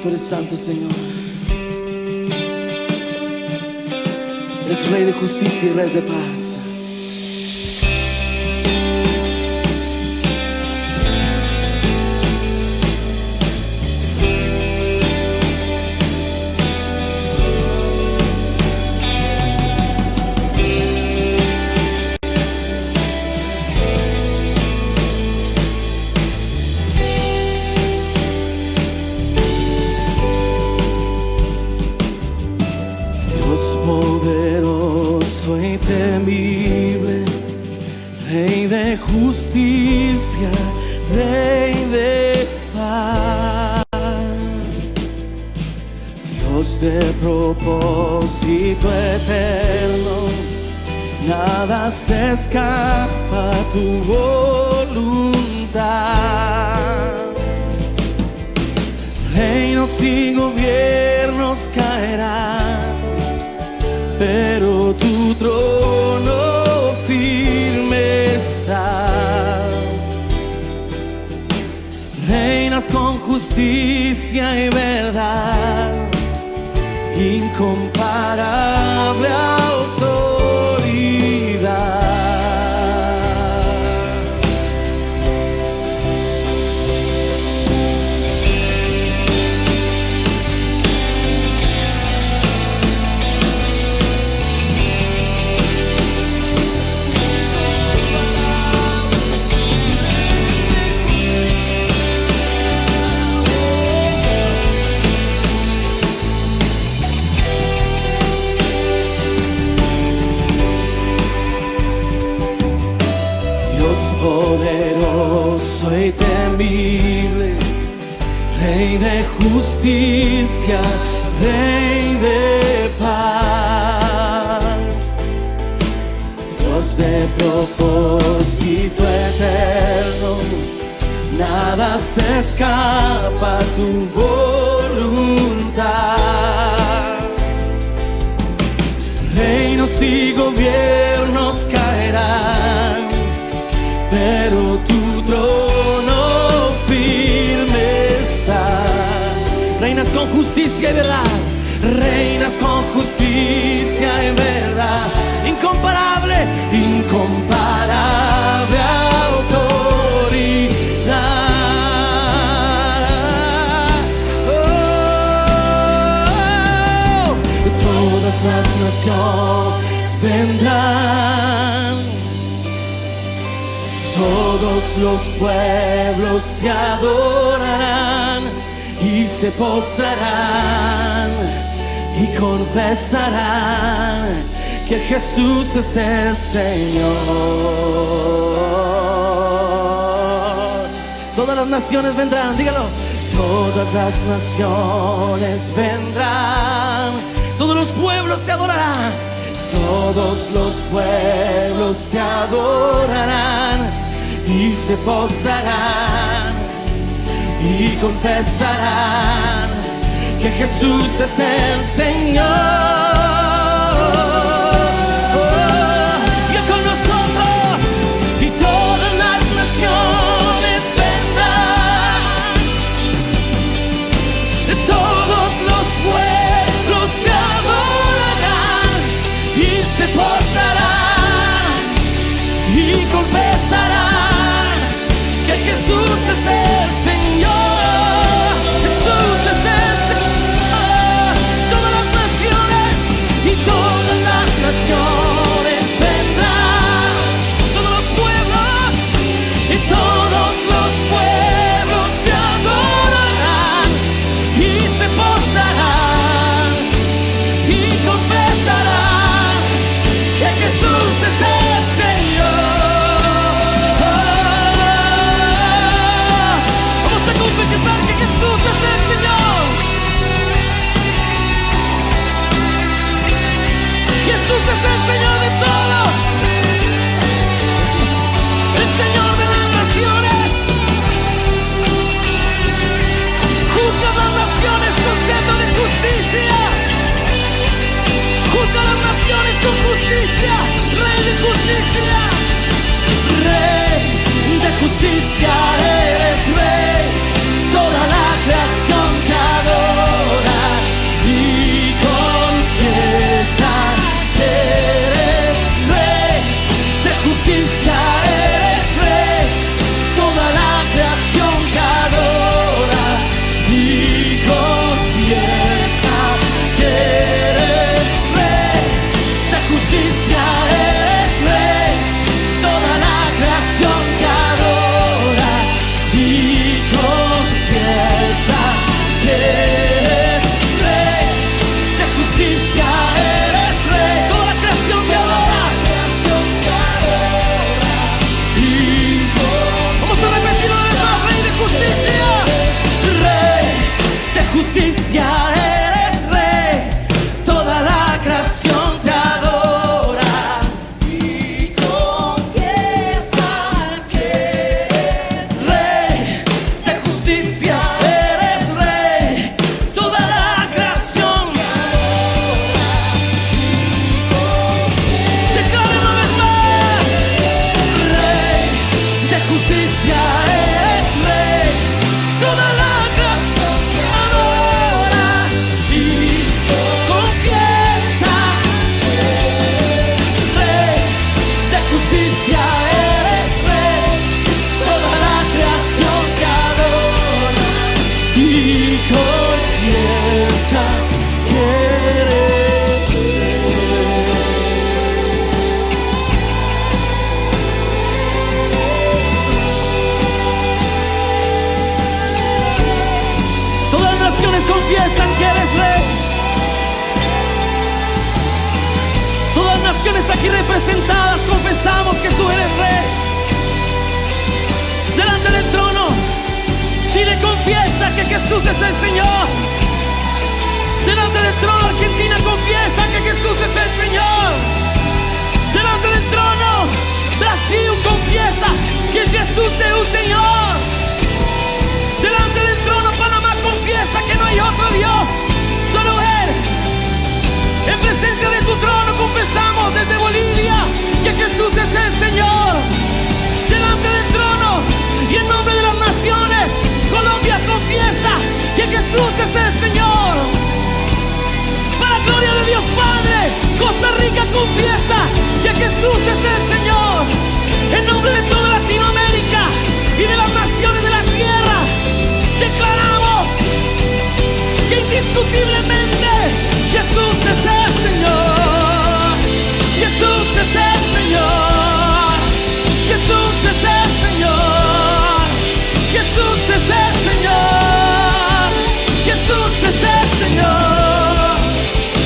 Tú eres santo, Señor. Eres Rey de justicia y Rey de paz. Poderoso y temible, Rey de justicia, Rey de paz, Dios de propósito eterno, nada se escapa a tu voluntad. Reinos y gobiernos caerán, pero tu trono firme está. Reinas con justicia y verdad, incomparable autoridad. Poderoso y temible, Rey de justicia, Rey de paz, Dios de propósito eterno, nada se escapa a tu voluntad. Reinos y gobiernos caerán, pero tu trono firme está. Reinas con justicia y verdad, reinas con justicia y verdad, incomparable, incomparable autoridad. Oh, todas las naciones vendrán, todos los pueblos te adorarán y se postrarán y confesarán que Jesús es el Señor. Todas las naciones vendrán, dígalo. Todas las naciones vendrán, todos los pueblos te adorarán, todos los pueblos te adorarán y se postrarán y confesarán que Jesús es el Señor. Y con nosotros y todas las naciones vendrán, todos los pueblos te adorarán y se postrarán y confesarán que Jesús es el Señor. Jesús es el Señor. Todas las naciones y todas las naciones vendrán, todos los pueblos y todos los pueblos te adorarán y se postrarán y confesarán que Jesús es el Señor. Vamos a confesar que Jesús es el Señor. Jesús es el Señor de todo, el Señor de las naciones. Juzga las naciones con seno de justicia. Juzga las naciones con justicia. Rey de justicia. Rey de justicia eres Rey. Toda la creación te adora. Jesús es el Señor. Delante del trono, Brasil confiesa que Jesús es el Señor. Delante del trono, Panamá confiesa que no hay otro Dios, solo Él. En presencia de tu trono confesamos desde Bolivia que Jesús es el Señor. Delante del trono y en nombre de las naciones, Colombia confiesa que Jesús es el Señor. Para la gloria de Dios Padre, Costa Rica confiesa que Jesús es el Señor. En nombre de toda Latinoamérica y de las naciones de la tierra, declaramos que indiscutiblemente Jesús es el Señor. Jesús es el Señor. Jesús es el Señor. Jesús es el Señor. Jesús es el Señor.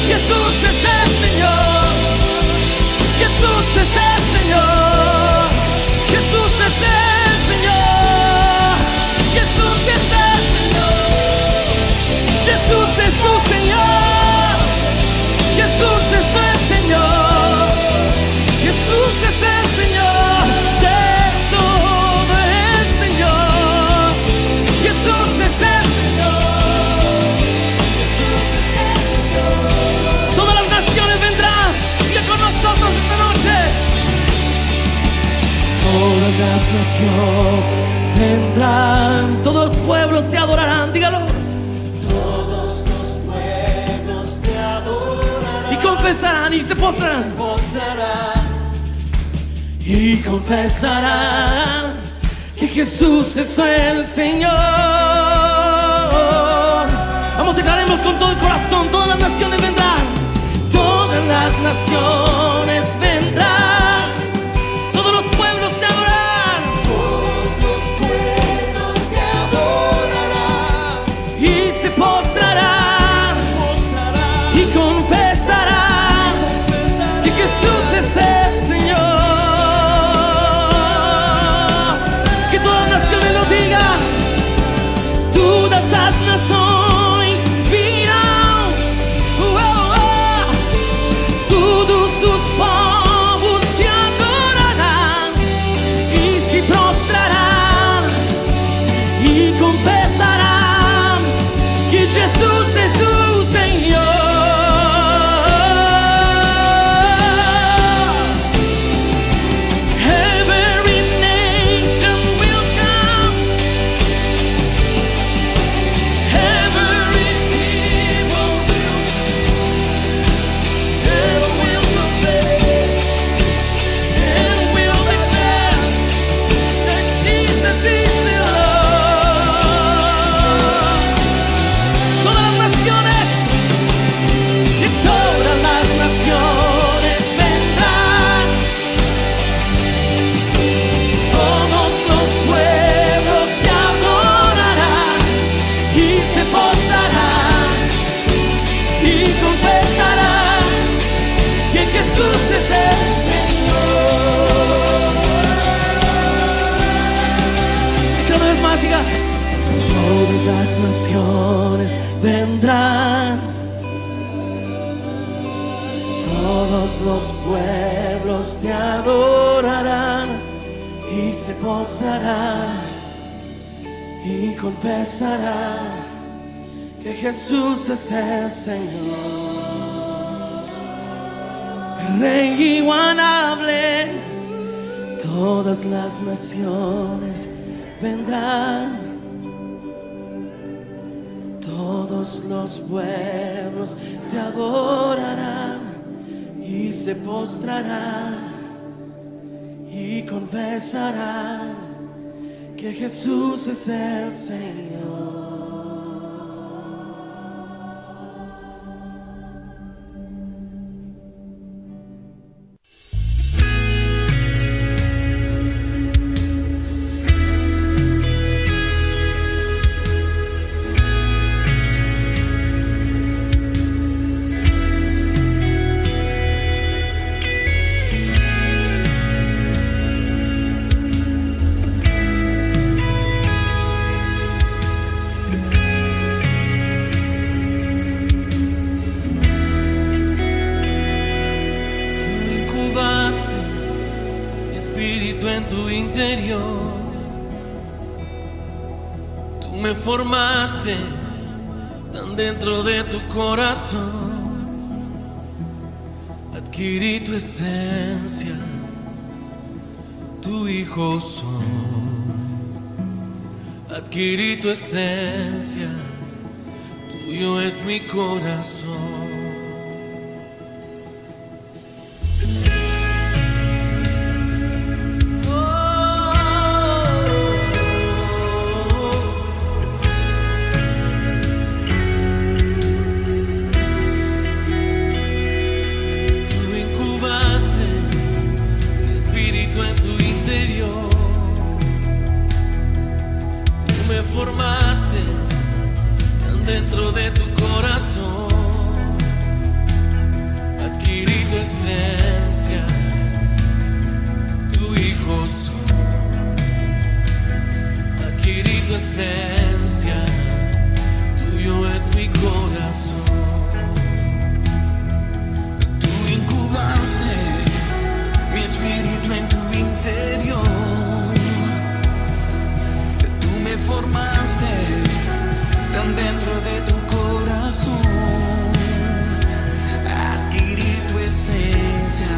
Jesús es el Señor. Jesús es el Señor. Jesús es el Señor. Jesús es el Señor. Jesús es su Señor. Jesús es el Señor. Jesús es el Señor de todo el Señor. Jesús es el Señor. Jesús es el Señor. Todas las naciones vendrán y con nosotros esta noche. Todas las naciones vendrán, todos los pueblos te adorarán, dígalo. Todos los pueblos te adorarán Y confesarán y se postrarán. Y confesarán que Jesús es el Señor. Vamos, declaremos con todo el corazón. Todas las naciones vendrán. Todas las naciones vendrán. Todos los pueblos te adorarán. Todos los pueblos te adorarán Y se postrarán. Y confesarán que Jesús es el Señor. Que todas las naciones lo digan. Todas las naciones virán. Todos sus povos te adorarán y se prostrarán y confesarán que Jesús es su Señor. Every nation will come. Every people will confess and will declare that Jesus is the Lord. Todas las naciones y todas las naciones vendrán. Todos los pueblos te adorarán y se postrarán y confesarán que Jesús es el Señor. Y cada vez más diga. Todas las naciones vendrán. Todos los pueblos te adorarán y se postrarán y confesarán que Jesús es el Señor. El Rey inigualable. Todas las naciones vendrán. Todos los pueblos te adorarán y se postrarán y confesarán que Jesús es el Señor. espíritu en tu interior. Tú me formaste tan dentro de tu corazón. Adquirí tu esencia, tu hijo soy. Adquirí tu esencia, tuyo es mi corazón. Formaste tan dentro de tu corazón. Adquirí tu esencia, tu hijo soy. Adquirí tu esencia, tuyo es mi corazón. Tú incubaste mi espíritu en tu interior. Formaste tan dentro de tu corazón. Adquirí tu esencia,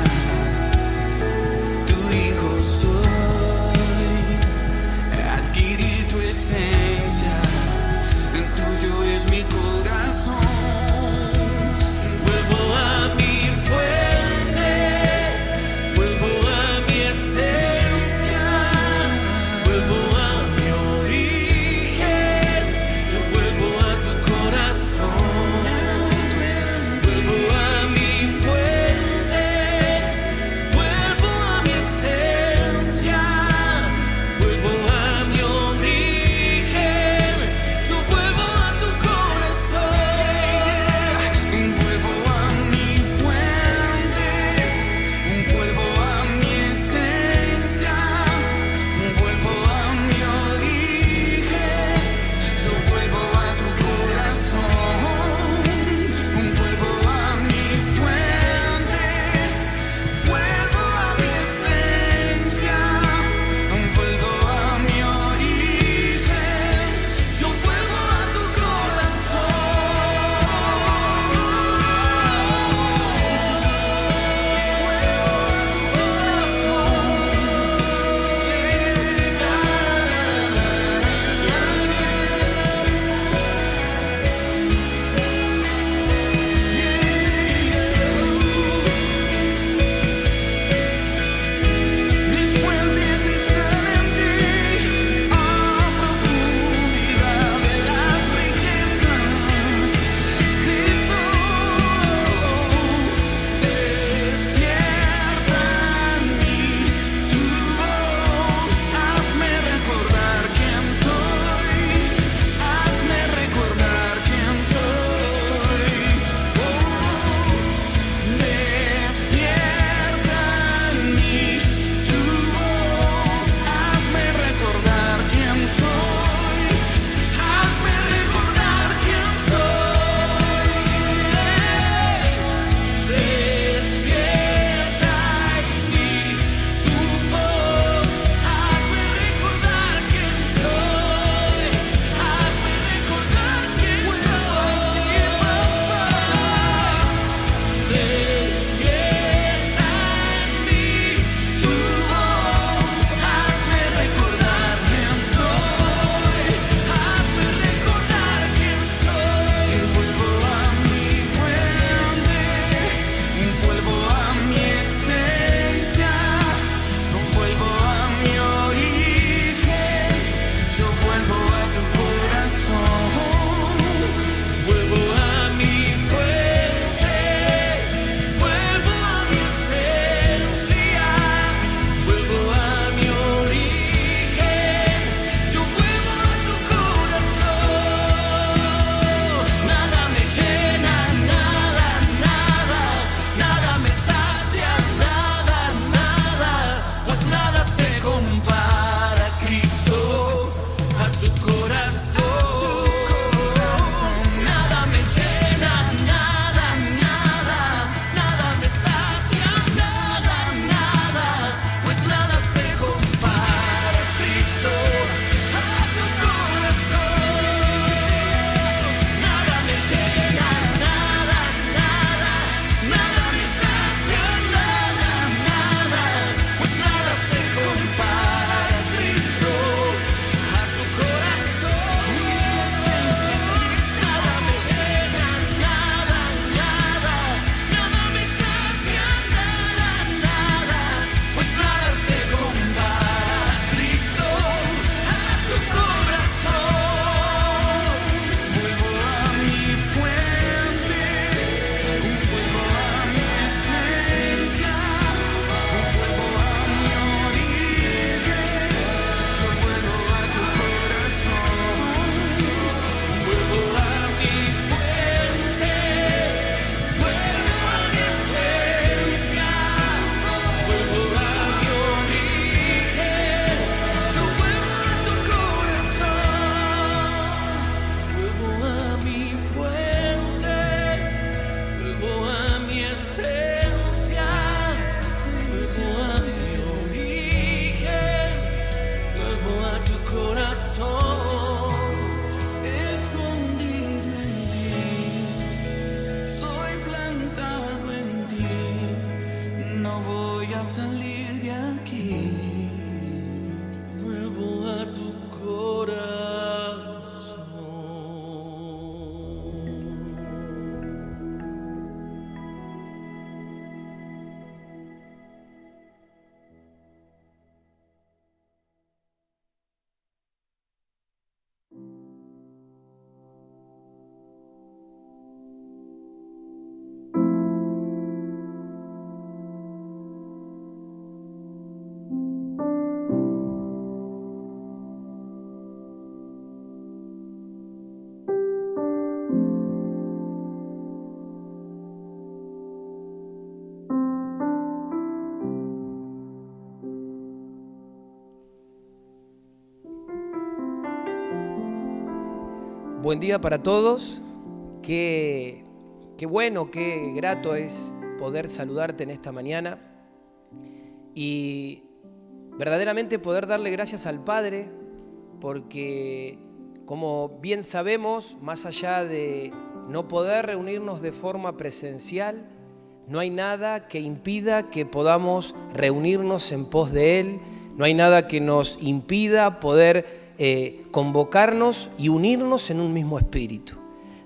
Buen día para todos. Qué bueno, qué grato es poder saludarte en esta mañana y verdaderamente poder darle gracias al Padre, porque como bien sabemos, más allá de no poder reunirnos de forma presencial, no hay nada que impida que podamos reunirnos en pos de Él, no hay nada que nos impida poder convocarnos y unirnos en un mismo espíritu.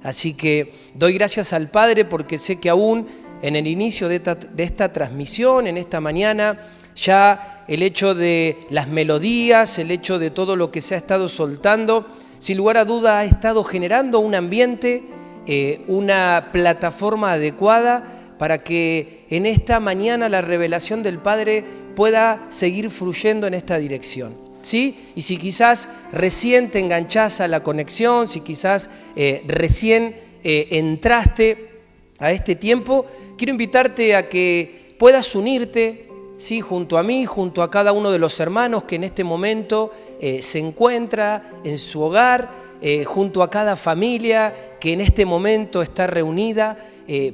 Así que doy gracias al Padre porque sé que aún en el inicio de esta transmisión, en esta mañana, ya el hecho de las melodías, el hecho de todo lo que se ha estado soltando, sin lugar a duda ha estado generando un ambiente, una plataforma adecuada para que en esta mañana la revelación del Padre pueda seguir fluyendo en esta dirección. ¿Sí? Y si quizás recién te enganchás a la conexión, si quizás recién entraste a este tiempo, quiero invitarte a que puedas unirte, ¿sí? Junto a mí, junto a cada uno de los hermanos que en este momento se encuentra en su hogar, junto a cada familia que en este momento está reunida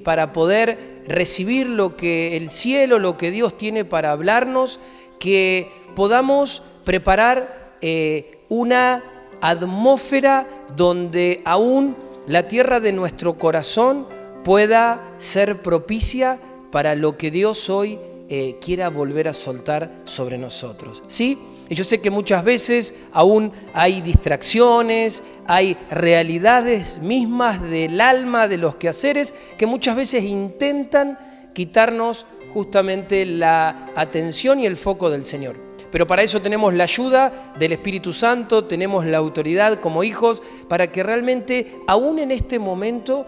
para poder recibir lo que el cielo, lo que Dios tiene para hablarnos, que podamos preparar una atmósfera donde aún la tierra de nuestro corazón pueda ser propicia para lo que Dios hoy quiera volver a soltar sobre nosotros. ¿Sí? Y yo sé que muchas veces aún hay distracciones, hay realidades mismas del alma, de los quehaceres, que muchas veces intentan quitarnos justamente la atención y el foco del Señor. Pero para eso tenemos la ayuda del Espíritu Santo, tenemos la autoridad como hijos, para que realmente, aún en este momento,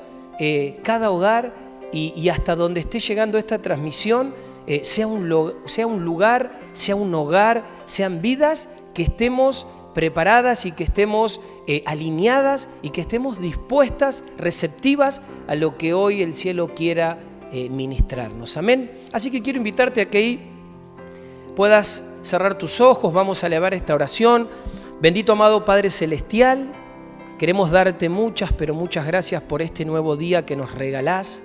cada hogar y hasta donde esté llegando esta transmisión, sea un lugar, sea un hogar, sean vidas que estemos preparadas y que estemos alineadas y que estemos dispuestas, receptivas a lo que hoy el cielo quiera ministrarnos. Amén. Así que quiero invitarte a que ahí puedas cerrar tus ojos, vamos a elevar esta oración. Bendito amado Padre Celestial, queremos darte muchas, pero muchas gracias por este nuevo día que nos regalás.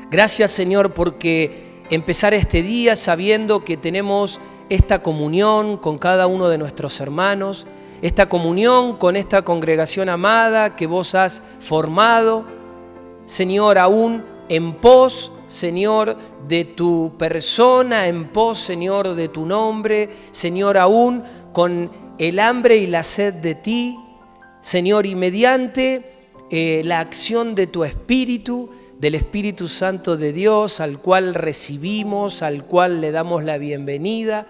Gracias, Señor, porque empezar este día sabiendo que tenemos esta comunión con cada uno de nuestros hermanos, esta comunión con esta congregación amada que vos has formado, Señor, aún en pos, Señor, de tu persona, en pos, Señor, de tu nombre, Señor, aún con el hambre y la sed de ti, Señor, y mediante la acción de tu Espíritu, del Espíritu Santo de Dios, al cual recibimos, al cual le damos la bienvenida,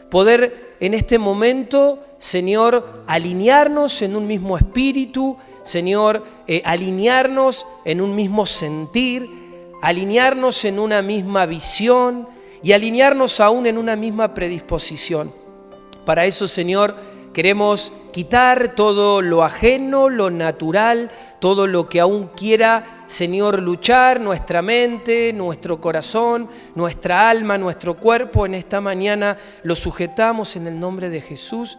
poder en este momento, Señor, alinearnos en un mismo espíritu, Señor, alinearnos en un mismo sentir, alinearnos en una misma visión y alinearnos aún en una misma predisposición. Para eso, Señor, queremos quitar todo lo ajeno, lo natural, todo lo que aún quiera, Señor, luchar nuestra mente, nuestro corazón, nuestra alma, nuestro cuerpo. En esta mañana lo sujetamos en el nombre de Jesús.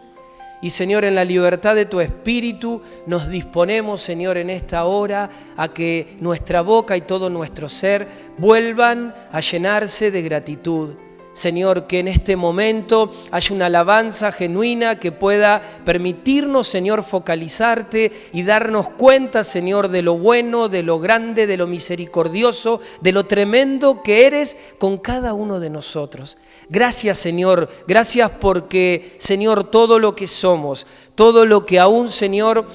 Y Señor, en la libertad de tu Espíritu nos disponemos, Señor, en esta hora a que nuestra boca y todo nuestro ser vuelvan a llenarse de gratitud. Señor, que en este momento haya una alabanza genuina que pueda permitirnos, Señor, focalizarte y darnos cuenta, Señor, de lo bueno, de lo grande, de lo misericordioso, de lo tremendo que eres con cada uno de nosotros. Gracias, Señor, gracias porque, Señor, todo lo que somos, todo lo que aún, Señor,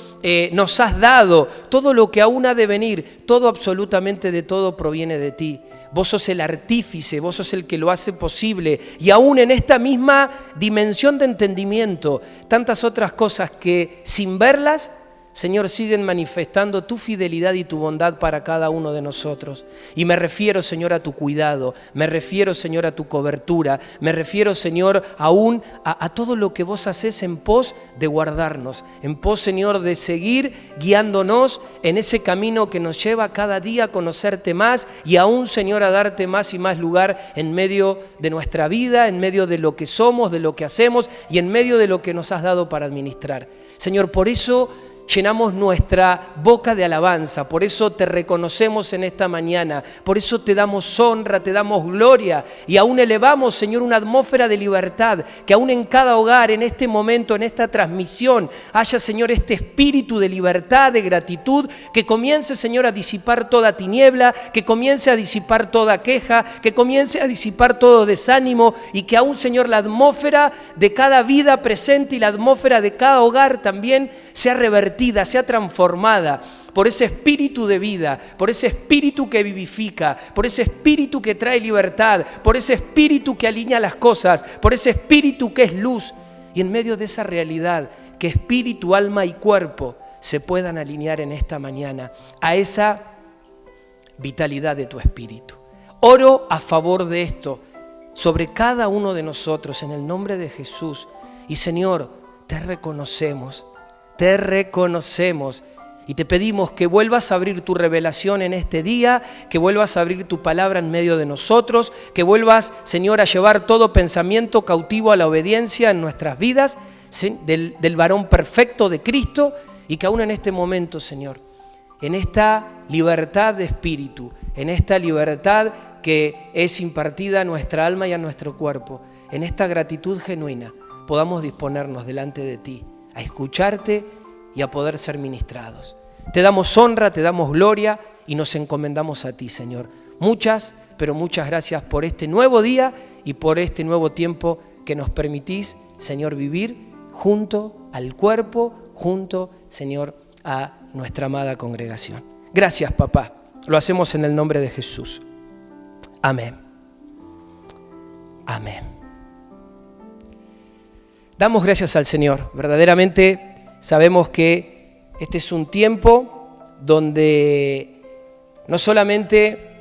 nos has dado, todo lo que aún ha de venir, todo, absolutamente de todo proviene de ti. Vos sos el artífice, vos sos el que lo hace posible. Y aún en esta misma dimensión de entendimiento, tantas otras cosas que sin verlas, Señor, siguen manifestando tu fidelidad y tu bondad para cada uno de nosotros. Y me refiero, Señor, a tu cuidado, me refiero, Señor, a tu cobertura, me refiero, Señor, aún a todo lo que vos hacés en pos de guardarnos, en pos, Señor, de seguir guiándonos en ese camino que nos lleva cada día a conocerte más y aún, Señor, a darte más y más lugar en medio de nuestra vida, en medio de lo que somos, de lo que hacemos y en medio de lo que nos has dado para administrar. Señor, por eso llenamos nuestra boca de alabanza. Por eso te reconocemos en esta mañana, por eso te damos honra, te damos gloria y aún elevamos, Señor, una atmósfera de libertad, que aún en cada hogar, en este momento, en esta transmisión, haya, Señor, este espíritu de libertad, de gratitud, que comience, Señor, a disipar toda tiniebla, que comience a disipar toda queja, que comience a disipar todo desánimo y que aún, Señor, la atmósfera de cada vida presente y la atmósfera de cada hogar también sea revertida, sea transformada por ese espíritu de vida, por ese espíritu que vivifica, por ese espíritu que trae libertad, por ese espíritu que alinea las cosas, por ese espíritu que es luz. Y en medio de esa realidad, que espíritu, alma y cuerpo se puedan alinear en esta mañana a esa vitalidad de tu espíritu. Oro a favor de esto sobre cada uno de nosotros en el nombre de Jesús. Y Señor, te reconocemos y te pedimos que vuelvas a abrir tu revelación en este día, que vuelvas a abrir tu palabra en medio de nosotros, que vuelvas, Señor, a llevar todo pensamiento cautivo a la obediencia en nuestras vidas, ¿sí? del varón perfecto de Cristo, y que aún en este momento, Señor, en esta libertad de espíritu, en esta libertad que es impartida a nuestra alma y a nuestro cuerpo, en esta gratitud genuina, podamos disponernos delante de ti a escucharte y a poder ser ministrados. Te damos honra, te damos gloria y nos encomendamos a ti, Señor. Muchas, pero muchas gracias por este nuevo día y por este nuevo tiempo que nos permitís, Señor, vivir junto al cuerpo, junto, Señor, a nuestra amada congregación. Gracias, papá. Lo hacemos en el nombre de Jesús. Amén. Amén. Damos gracias al Señor. Verdaderamente sabemos que este es un tiempo donde no solamente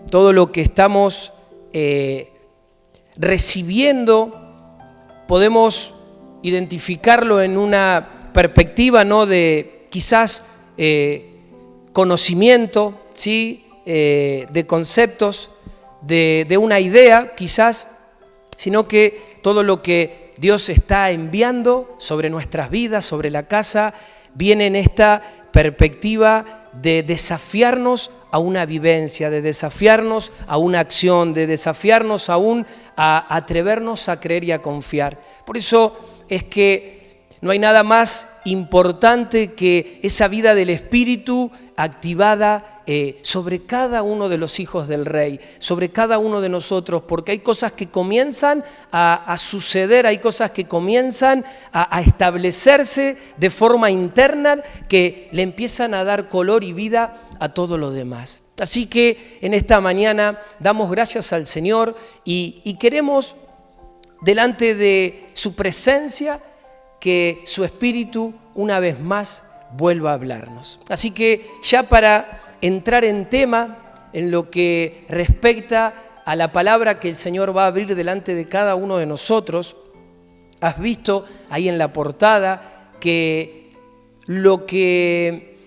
todo lo que estamos recibiendo podemos identificarlo en una perspectiva, ¿no?, de quizás conocimiento, ¿sí?, de conceptos, de una idea quizás, sino que todo lo que Dios está enviando sobre nuestras vidas, sobre la casa, viene en esta perspectiva de desafiarnos a una vivencia, de desafiarnos a una acción, de desafiarnos aún a atrevernos a creer y a confiar. Por eso es que no hay nada más importante que esa vida del Espíritu activada sobre cada uno de los hijos del Rey, sobre cada uno de nosotros, porque hay cosas que comienzan a suceder, hay cosas que comienzan a establecerse de forma interna que le empiezan a dar color y vida a todo lo demás. Así que en esta mañana damos gracias al Señor y queremos, delante de su presencia, que su Espíritu una vez más vuelva a hablarnos. Así que ya para entrar en tema, en lo que respecta a la palabra que el Señor va a abrir delante de cada uno de nosotros, has visto ahí en la portada que lo que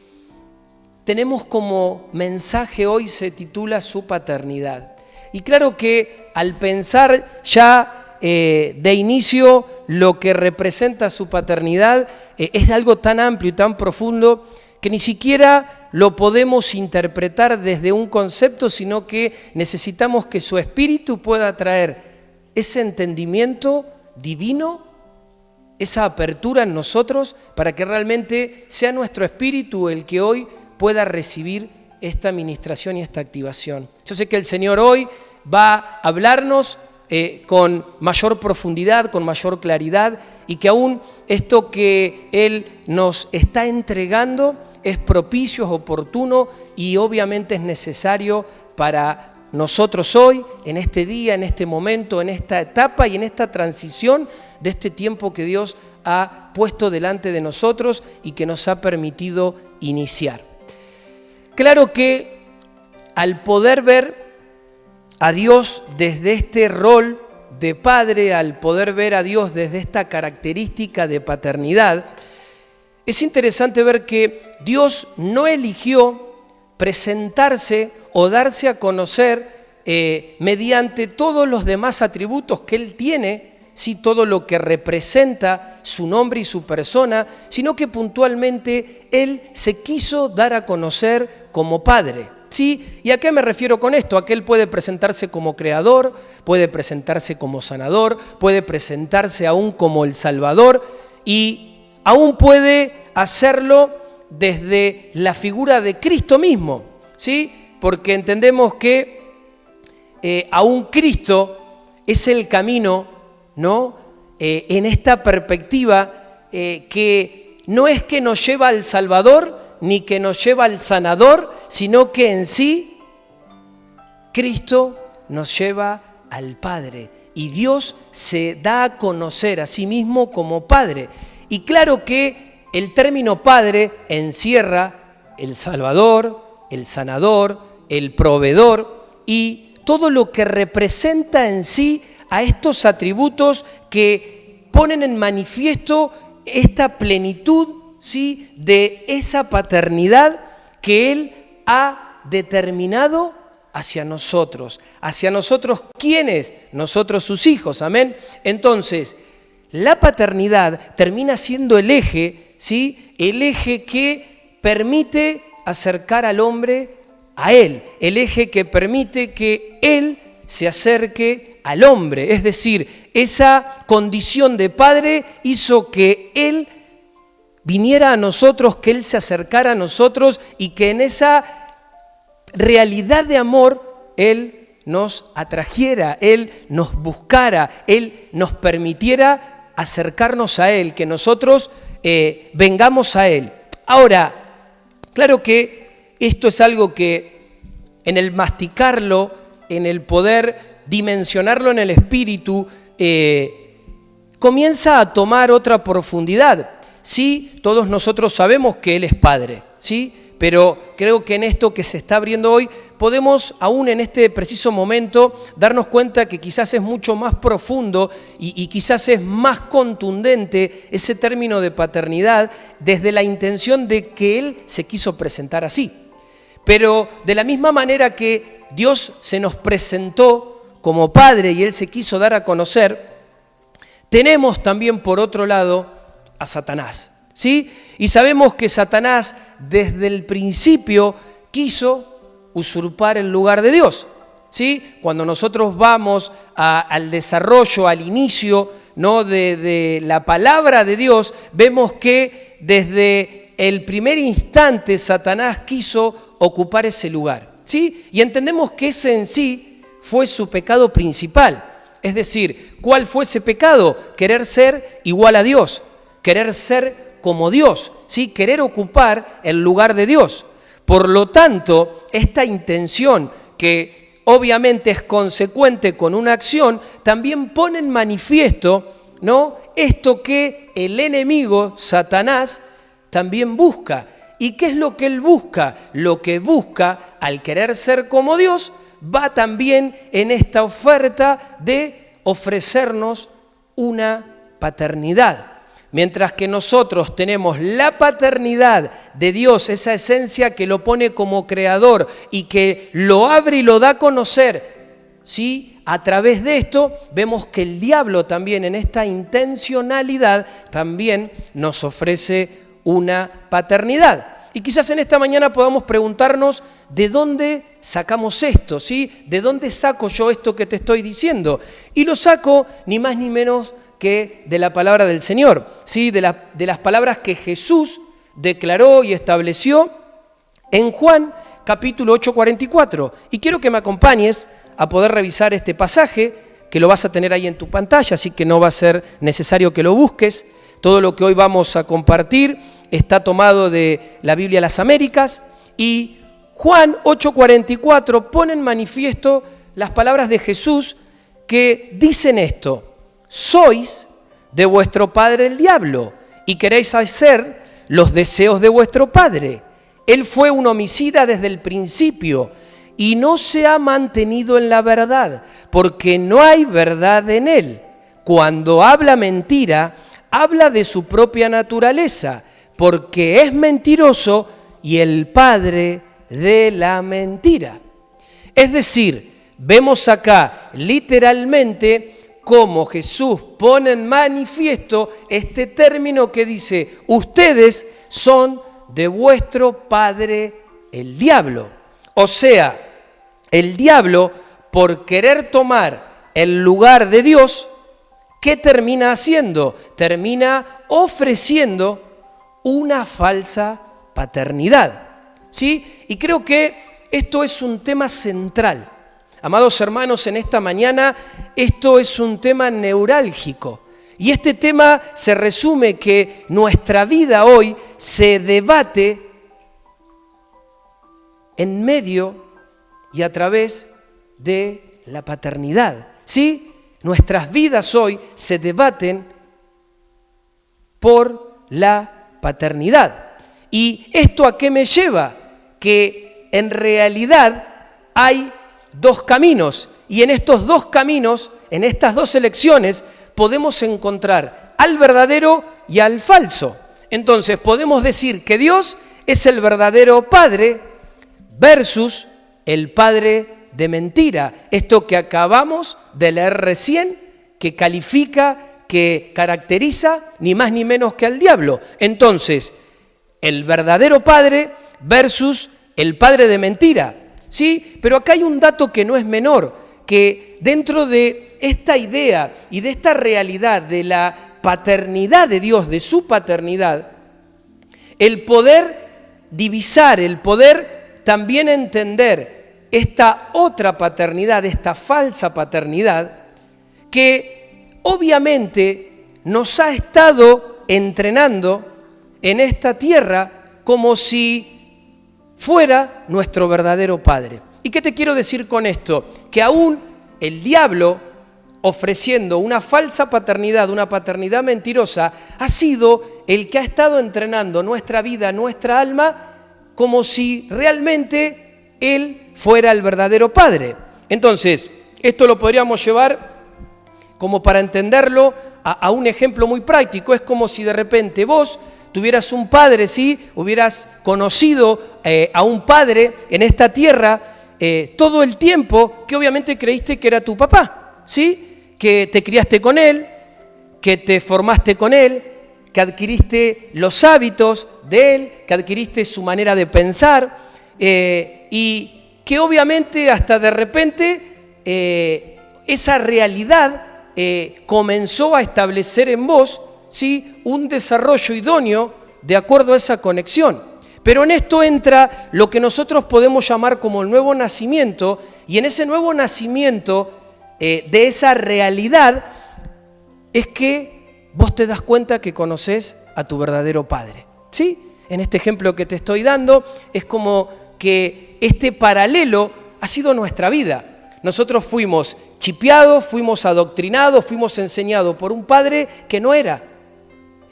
tenemos como mensaje hoy se titula Su paternidad. Y claro que al pensar ya de inicio lo que representa su paternidad es algo tan amplio y tan profundo que ni siquiera lo podemos interpretar desde un concepto, sino que necesitamos que su Espíritu pueda traer ese entendimiento divino, esa apertura en nosotros, para que realmente sea nuestro espíritu el que hoy pueda recibir esta ministración y esta activación. Yo sé que el Señor hoy va a hablarnos con mayor profundidad, con mayor claridad, y que aún esto que Él nos está entregando es propicio, es oportuno y obviamente es necesario para nosotros hoy, en este día, en este momento, en esta etapa y en esta transición de este tiempo que Dios ha puesto delante de nosotros y que nos ha permitido iniciar. Claro que al poder ver a Dios desde este rol de padre, al poder ver a Dios desde esta característica de paternidad, es interesante ver que Dios no eligió presentarse o darse a conocer mediante todos los demás atributos que Él tiene sí, todo lo que representa su nombre y su persona, sino que puntualmente Él se quiso dar a conocer como Padre. ¿Sí? ¿Y a qué me refiero con esto? A que Él puede presentarse como creador, puede presentarse como sanador, puede presentarse aún como el Salvador y aún puede hacerlo desde la figura de Cristo mismo, ¿sí? Porque entendemos que aún Cristo es el camino, ¿no? En esta perspectiva que no es que nos lleva al Salvador, ni que nos lleva al sanador, sino que en sí Cristo nos lleva al Padre. Y Dios se da a conocer a sí mismo como Padre. Y claro que el término Padre encierra el Salvador, el sanador, el proveedor y todo lo que representa en sí a estos atributos que ponen en manifiesto esta plenitud, ¿sí?, de esa paternidad que Él ha determinado hacia nosotros. ¿Hacia nosotros quiénes? Nosotros sus hijos, amén. Entonces, la paternidad termina siendo el eje, ¿sí?, el eje que permite acercar al hombre a Él, el eje que permite que Él se acerque al hombre. Es decir, esa condición de padre hizo que Él viniera a nosotros, que Él se acercara a nosotros y que en esa realidad de amor Él nos atrajera, Él nos buscara, Él nos permitiera acercarnos a Él, que nosotros vengamos a Él. Ahora, claro que esto es algo que en el masticarlo, en el poder dimensionarlo en el espíritu, comienza a tomar otra profundidad. Sí, todos nosotros sabemos que Él es Padre, ¿sí? Pero creo que en esto que se está abriendo hoy, podemos aún en este preciso momento darnos cuenta que quizás es mucho más profundo y quizás es más contundente ese término de paternidad desde la intención de que Él se quiso presentar así. Pero de la misma manera que Dios se nos presentó como Padre y Él se quiso dar a conocer, tenemos también por otro lado a Satanás, ¿sí? Y sabemos que Satanás desde el principio quiso usurpar el lugar de Dios, ¿sí? Cuando nosotros vamos al desarrollo, al inicio, ¿no?, de la palabra de Dios, vemos que desde el primer instante Satanás quiso ocupar ese lugar, ¿sí? Y entendemos que ese en sí fue su pecado principal. Es decir, ¿cuál fue ese pecado? Querer ser igual a Dios, querer ser como Dios, ¿sí?, querer ocupar el lugar de Dios. Por lo tanto, esta intención, que obviamente es consecuente con una acción, también pone en manifiesto, ¿no?, esto que el enemigo, Satanás, también busca. ¿Y qué es lo que él busca? Lo que busca, al querer ser como Dios, va también en esta oferta de ofrecernos una paternidad. Mientras que nosotros tenemos la paternidad de Dios, esa esencia que lo pone como creador y que lo abre y lo da a conocer, ¿sí?, a través de esto vemos que el diablo también en esta intencionalidad también nos ofrece una paternidad. Y quizás en esta mañana podamos preguntarnos ¿de dónde sacamos esto? ¿Sí? ¿De dónde saco yo esto que te estoy diciendo? Y lo saco ni más ni menos que de la palabra del Señor, ¿sí?, de las palabras que Jesús declaró y estableció en Juan capítulo 8:44. Y quiero que me acompañes a poder revisar este pasaje, que lo vas a tener ahí en tu pantalla, así que no va a ser necesario que lo busques. Todo lo que hoy vamos a compartir está tomado de la Biblia Las Américas y Juan 8:44 pone en manifiesto las palabras de Jesús que dicen esto: sois de vuestro padre el diablo y queréis hacer los deseos de vuestro padre. Él fue un homicida desde el principio y no se ha mantenido en la verdad, porque no hay verdad en él. Cuando habla mentira, habla de su propia naturaleza, porque es mentiroso y el padre de la mentira. Es decir, vemos acá literalmente cómo Jesús pone en manifiesto este término que dice: ustedes son de vuestro padre el diablo. O sea, el diablo, por querer tomar el lugar de Dios, ¿qué termina haciendo? Termina ofreciendo una falsa paternidad, ¿sí? Y creo que esto es un tema central. Amados hermanos, en esta mañana esto es un tema neurálgico. Y este tema se resume que nuestra vida hoy se debate en medio y a través de la paternidad, ¿sí? Nuestras vidas hoy se debaten por la paternidad. ¿Y esto a qué me lleva? Que en realidad hay dos caminos, y en estos dos caminos, en estas dos elecciones, podemos encontrar al verdadero y al falso. Entonces podemos decir que Dios es el verdadero Padre versus el padre de mentira. Esto que acabamos de leer recién, que califica, que caracteriza ni más ni menos que al diablo. Entonces, el verdadero padre versus el padre de mentira. ¿Sí? Pero acá hay un dato que no es menor, que dentro de esta idea y de esta realidad de la paternidad de Dios, de su paternidad, el poder divisar, el poder también entender esta otra paternidad, esta falsa paternidad, que obviamente nos ha estado entrenando en esta tierra como si fuera nuestro verdadero Padre. ¿Y qué te quiero decir con esto? Que aún el diablo, ofreciendo una falsa paternidad, una paternidad mentirosa, ha sido el que ha estado entrenando nuestra vida, nuestra alma, como si realmente Él fuera el verdadero Padre. Entonces, esto lo podríamos llevar como para entenderlo a un ejemplo muy práctico. Es como si de repente vos tuvieras un padre, ¿sí? Hubieras conocido a un padre en esta tierra todo el tiempo, que obviamente creíste que era tu papá, ¿sí? Que te criaste con él, que te formaste con él, que adquiriste los hábitos de él, que adquiriste su manera de pensar, y que obviamente hasta de repente esa realidad comenzó a establecer en vos, ¿sí?, un desarrollo idóneo de acuerdo a esa conexión. Pero en esto entra lo que nosotros podemos llamar como el nuevo nacimiento, y en ese nuevo nacimiento de esa realidad es que vos te das cuenta que conoces a tu verdadero Padre, ¿sí? En este ejemplo que te estoy dando es como que este paralelo ha sido nuestra vida. Nosotros fuimos chipeados, fuimos adoctrinados, fuimos enseñados por un padre que no era.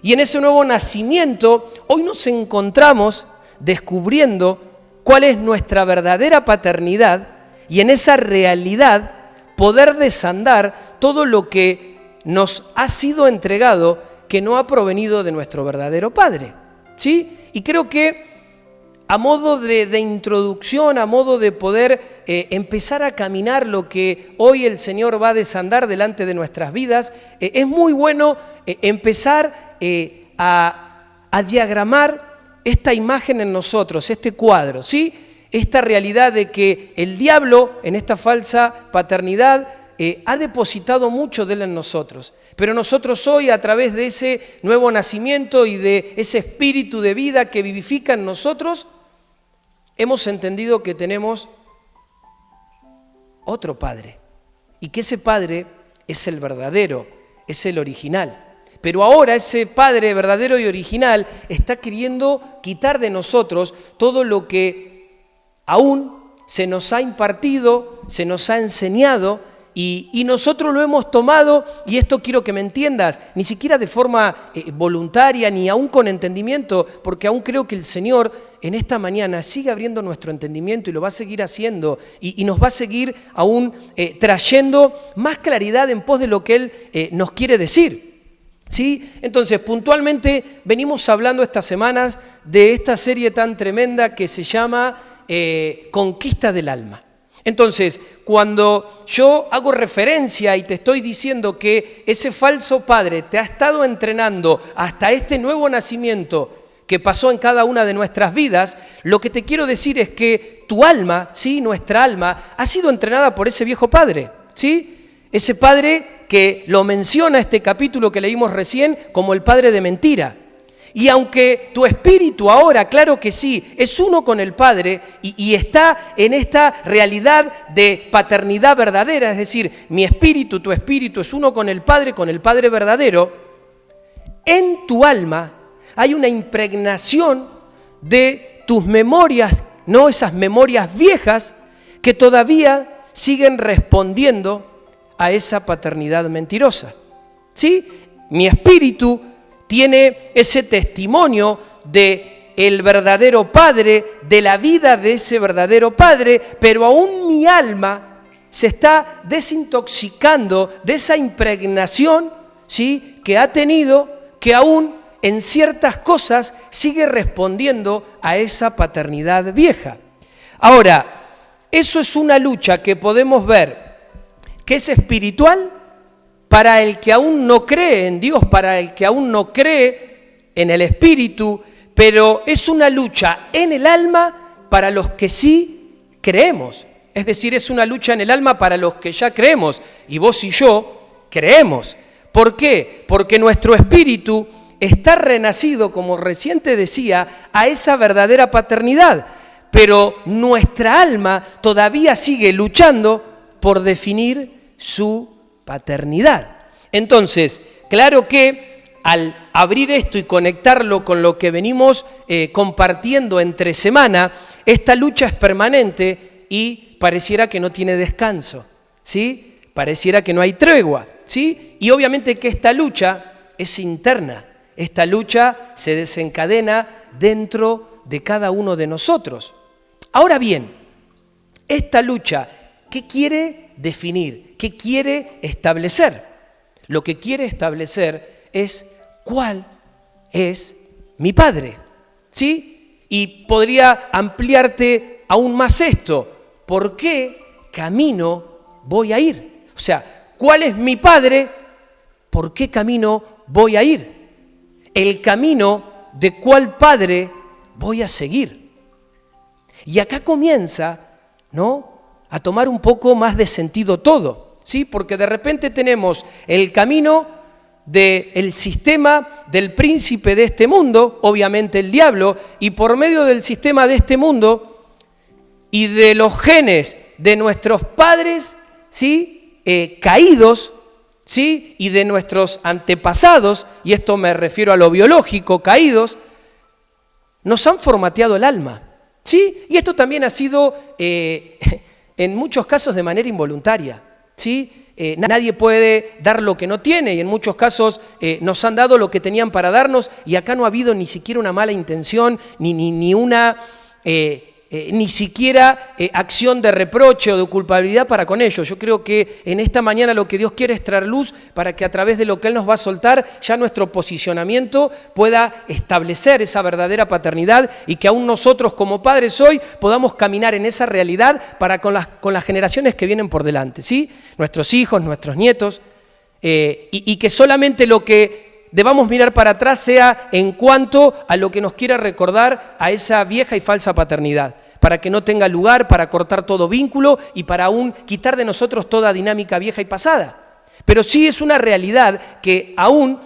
Y en ese nuevo nacimiento, hoy nos encontramos descubriendo cuál es nuestra verdadera paternidad y en esa realidad poder desandar todo lo que nos ha sido entregado que no ha provenido de nuestro verdadero Padre, ¿sí? Y creo que a modo de introducción, a modo de poder empezar a caminar lo que hoy el Señor va a desandar delante de nuestras vidas, es muy bueno empezar a diagramar esta imagen en nosotros, este cuadro, ¿sí? Esta realidad de que el diablo, en esta falsa paternidad, ha depositado mucho de él en nosotros. Pero nosotros hoy, a través de ese nuevo nacimiento y de ese espíritu de vida que vivifica en nosotros, hemos entendido que tenemos otro Padre. Y que ese Padre es el verdadero, es el original. Pero ahora ese Padre verdadero y original está queriendo quitar de nosotros todo lo que aún se nos ha impartido, se nos ha enseñado y nosotros lo hemos tomado, y esto quiero que me entiendas, ni siquiera de forma voluntaria ni aún con entendimiento, porque aún creo que el Señor en esta mañana sigue abriendo nuestro entendimiento y lo va a seguir haciendo y nos va a seguir aún trayendo más claridad en pos de lo que Él nos quiere decir. ¿Sí? Entonces, puntualmente venimos hablando estas semanas de esta serie tan tremenda que se llama Conquista del Alma. Entonces, cuando yo hago referencia y te estoy diciendo que ese falso padre te ha estado entrenando hasta este nuevo nacimiento que pasó en cada una de nuestras vidas, lo que te quiero decir es que tu alma, ¿sí? Nuestra alma, ha sido entrenada por ese viejo padre, ¿sí? Ese padre que lo menciona este capítulo que leímos recién como el padre de mentira. Y aunque tu espíritu ahora, claro que sí, es uno con el Padre y está en esta realidad de paternidad verdadera, es decir, mi espíritu, tu espíritu es uno con el Padre verdadero, en tu alma hay una impregnación de tus memorias, no esas memorias viejas que todavía siguen respondiendo a esa paternidad mentirosa. ¿Sí? Mi espíritu tiene ese testimonio de el verdadero Padre, de la vida de ese verdadero Padre, pero aún mi alma se está desintoxicando de esa impregnación, ¿sí? Que ha tenido, que aún en ciertas cosas sigue respondiendo a esa paternidad vieja. Ahora, eso es una lucha que podemos ver que es espiritual para el que aún no cree en Dios, para el que aún no cree en el Espíritu, pero es una lucha en el alma para los que sí creemos. Es decir, es una lucha en el alma para los que ya creemos, y vos y yo creemos. ¿Por qué? Porque nuestro espíritu está renacido, como recién te decía, a esa verdadera paternidad, pero nuestra alma todavía sigue luchando por definir su paternidad. Entonces, claro que al abrir esto y conectarlo con lo que venimos compartiendo entre semana, esta lucha es permanente y pareciera que no tiene descanso, ¿sí? Pareciera que no hay tregua, ¿sí? Y obviamente que esta lucha es interna, esta lucha se desencadena dentro de cada uno de nosotros. Ahora bien, esta lucha, ¿qué quiere definir? ¿Qué quiere establecer? Lo que quiere establecer es cuál es mi Padre, ¿sí? Y podría ampliarte aún más esto. ¿Por qué camino voy a ir? O sea, ¿cuál es mi Padre? ¿Por qué camino voy a ir? El camino de cuál Padre voy a seguir. Y acá comienza, ¿no?, a tomar un poco más de sentido todo, ¿sí? Porque de repente tenemos el camino del sistema del príncipe de este mundo, obviamente el diablo, y por medio del sistema de este mundo y de los genes de nuestros padres, ¿sí?, caídos, ¿sí?, y de nuestros antepasados, y esto me refiero a lo biológico, caídos, nos han formateado el alma, ¿sí? Y esto también ha sido en muchos casos de manera involuntaria, ¿sí? Nadie puede dar lo que no tiene y en muchos casos nos han dado lo que tenían para darnos y acá no ha habido ni siquiera una mala intención, ni siquiera acción de reproche o de culpabilidad para con ellos. Yo creo que en esta mañana lo que Dios quiere es traer luz para que a través de lo que Él nos va a soltar ya nuestro posicionamiento pueda establecer esa verdadera paternidad y que aún nosotros como padres hoy podamos caminar en esa realidad para con las generaciones que vienen por delante, ¿sí? Nuestros hijos, nuestros nietos, y que solamente lo que debamos mirar para atrás sea en cuanto a lo que nos quiera recordar a esa vieja y falsa paternidad, para que no tenga lugar, para cortar todo vínculo y para aún quitar de nosotros toda dinámica vieja y pasada. Pero sí es una realidad que aún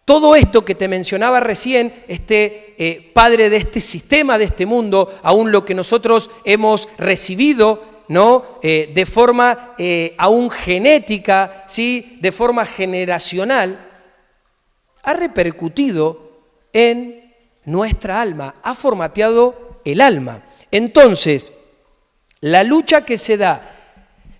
todo esto que te mencionaba recién, este padre de este sistema, de este mundo, aún lo que nosotros hemos recibido, ¿no?, de forma aún genética, ¿sí?, de forma generacional, ha repercutido en nuestra alma, ha formateado el alma. Entonces, la lucha que se da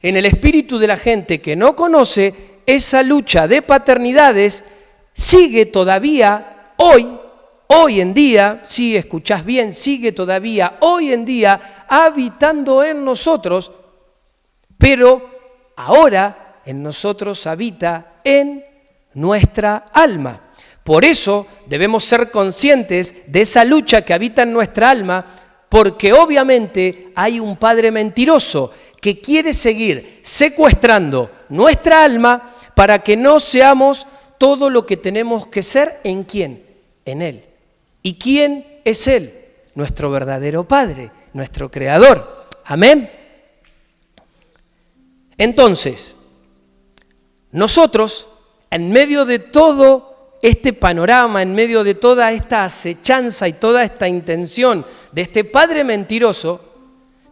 en el espíritu de la gente que no conoce, esa lucha de paternidades sigue todavía hoy en día, si escuchás bien, sigue todavía hoy en día habitando en nosotros, pero ahora en nosotros habita en nuestra alma. Por eso debemos ser conscientes de esa lucha que habita en nuestra alma, Porque obviamente hay un padre mentiroso que quiere seguir secuestrando nuestra alma para que no seamos todo lo que tenemos que ser. ¿En quién? En Él. ¿Y quién es Él? Nuestro verdadero Padre, nuestro Creador. Amén. Entonces, nosotros, en medio de todo este panorama, en medio de toda esta acechanza y toda esta intención de este padre mentiroso,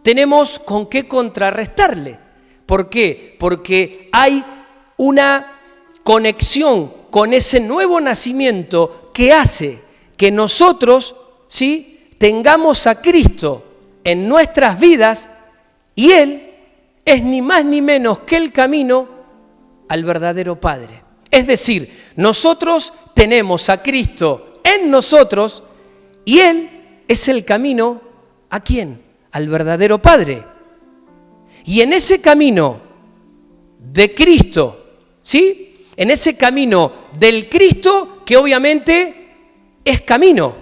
tenemos con qué contrarrestarle. ¿Por qué? Porque hay una conexión con ese nuevo nacimiento que hace que nosotros, ¿sí?, tengamos a Cristo en nuestras vidas y Él es ni más ni menos que el camino al verdadero Padre. Es decir, nosotros tenemos a Cristo en nosotros y Él es el camino, ¿a quién? Al verdadero Padre. Y en ese camino de Cristo, ¿sí?, en ese camino del Cristo, que obviamente es camino,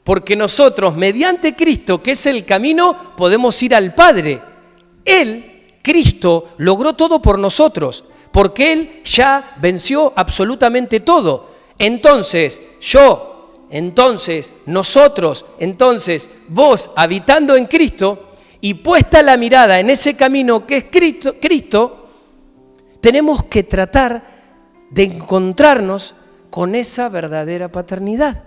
porque nosotros mediante Cristo, que es el camino, podemos ir al Padre. Él, Cristo, logró todo por nosotros, porque Él ya venció absolutamente todo. Entonces, nosotros, vos, habitando en Cristo y puesta la mirada en ese camino que es Cristo, tenemos que tratar de encontrarnos con esa verdadera paternidad.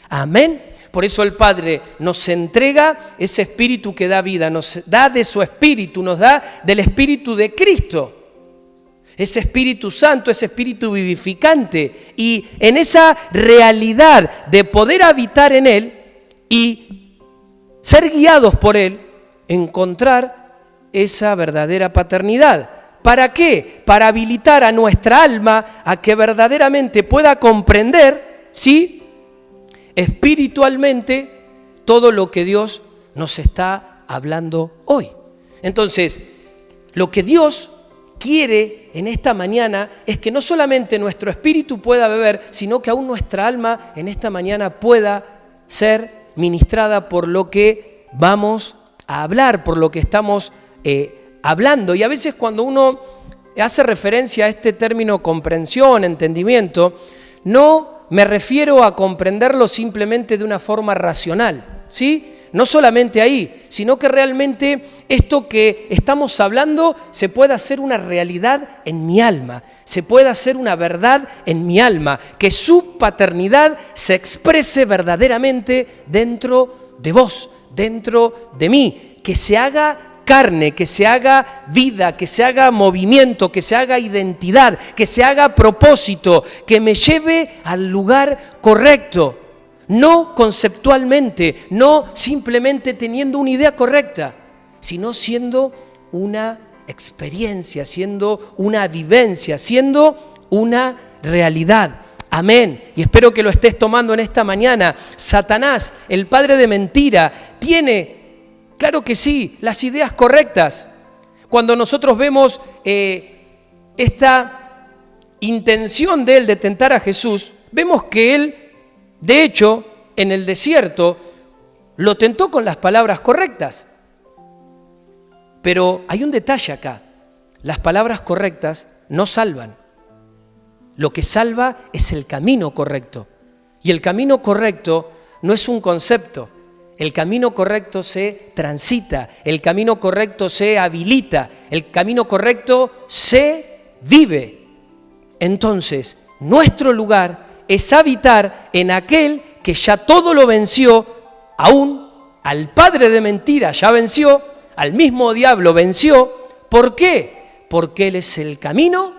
Amén. Por eso el Padre nos entrega ese Espíritu que da vida, nos da de su Espíritu, nos da del Espíritu de Cristo. Ese Espíritu Santo, ese Espíritu vivificante. Y en esa realidad de poder habitar en Él y ser guiados por Él, encontrar esa verdadera paternidad. ¿Para qué? Para habilitar a nuestra alma a que verdaderamente pueda comprender, ¿sí?, espiritualmente todo lo que Dios nos está hablando hoy. Entonces, lo que Dios quiere en esta mañana es que no solamente nuestro espíritu pueda beber, sino que aún nuestra alma en esta mañana pueda ser ministrada por lo que vamos a hablar, por lo que estamos hablando. Y a veces cuando uno hace referencia a este término comprensión, entendimiento, no me refiero a comprenderlo simplemente de una forma racional, ¿sí? No solamente ahí, sino que realmente esto que estamos hablando se pueda hacer una realidad en mi alma, se pueda hacer una verdad en mi alma, que su paternidad se exprese verdaderamente dentro de vos, dentro de mí, que se haga carne, que se haga vida, que se haga movimiento, que se haga identidad, que se haga propósito, que me lleve al lugar correcto. No conceptualmente, no simplemente teniendo una idea correcta, sino siendo una experiencia, siendo una vivencia, siendo una realidad. Amén. Y espero que lo estés tomando en esta mañana. Satanás, el padre de mentira, tiene, claro que sí, las ideas correctas. Cuando nosotros vemos esta intención de él de tentar a Jesús, vemos que él, de hecho, en el desierto, lo tentó con las palabras correctas. Pero hay un detalle acá. Las palabras correctas no salvan. Lo que salva es el camino correcto. Y el camino correcto no es un concepto. El camino correcto se transita, el camino correcto se habilita, el camino correcto se vive. Entonces, nuestro lugar es habitar en aquel que ya todo lo venció, aún al padre de mentira ya venció, al mismo diablo venció. ¿Por qué? Porque Él es el camino,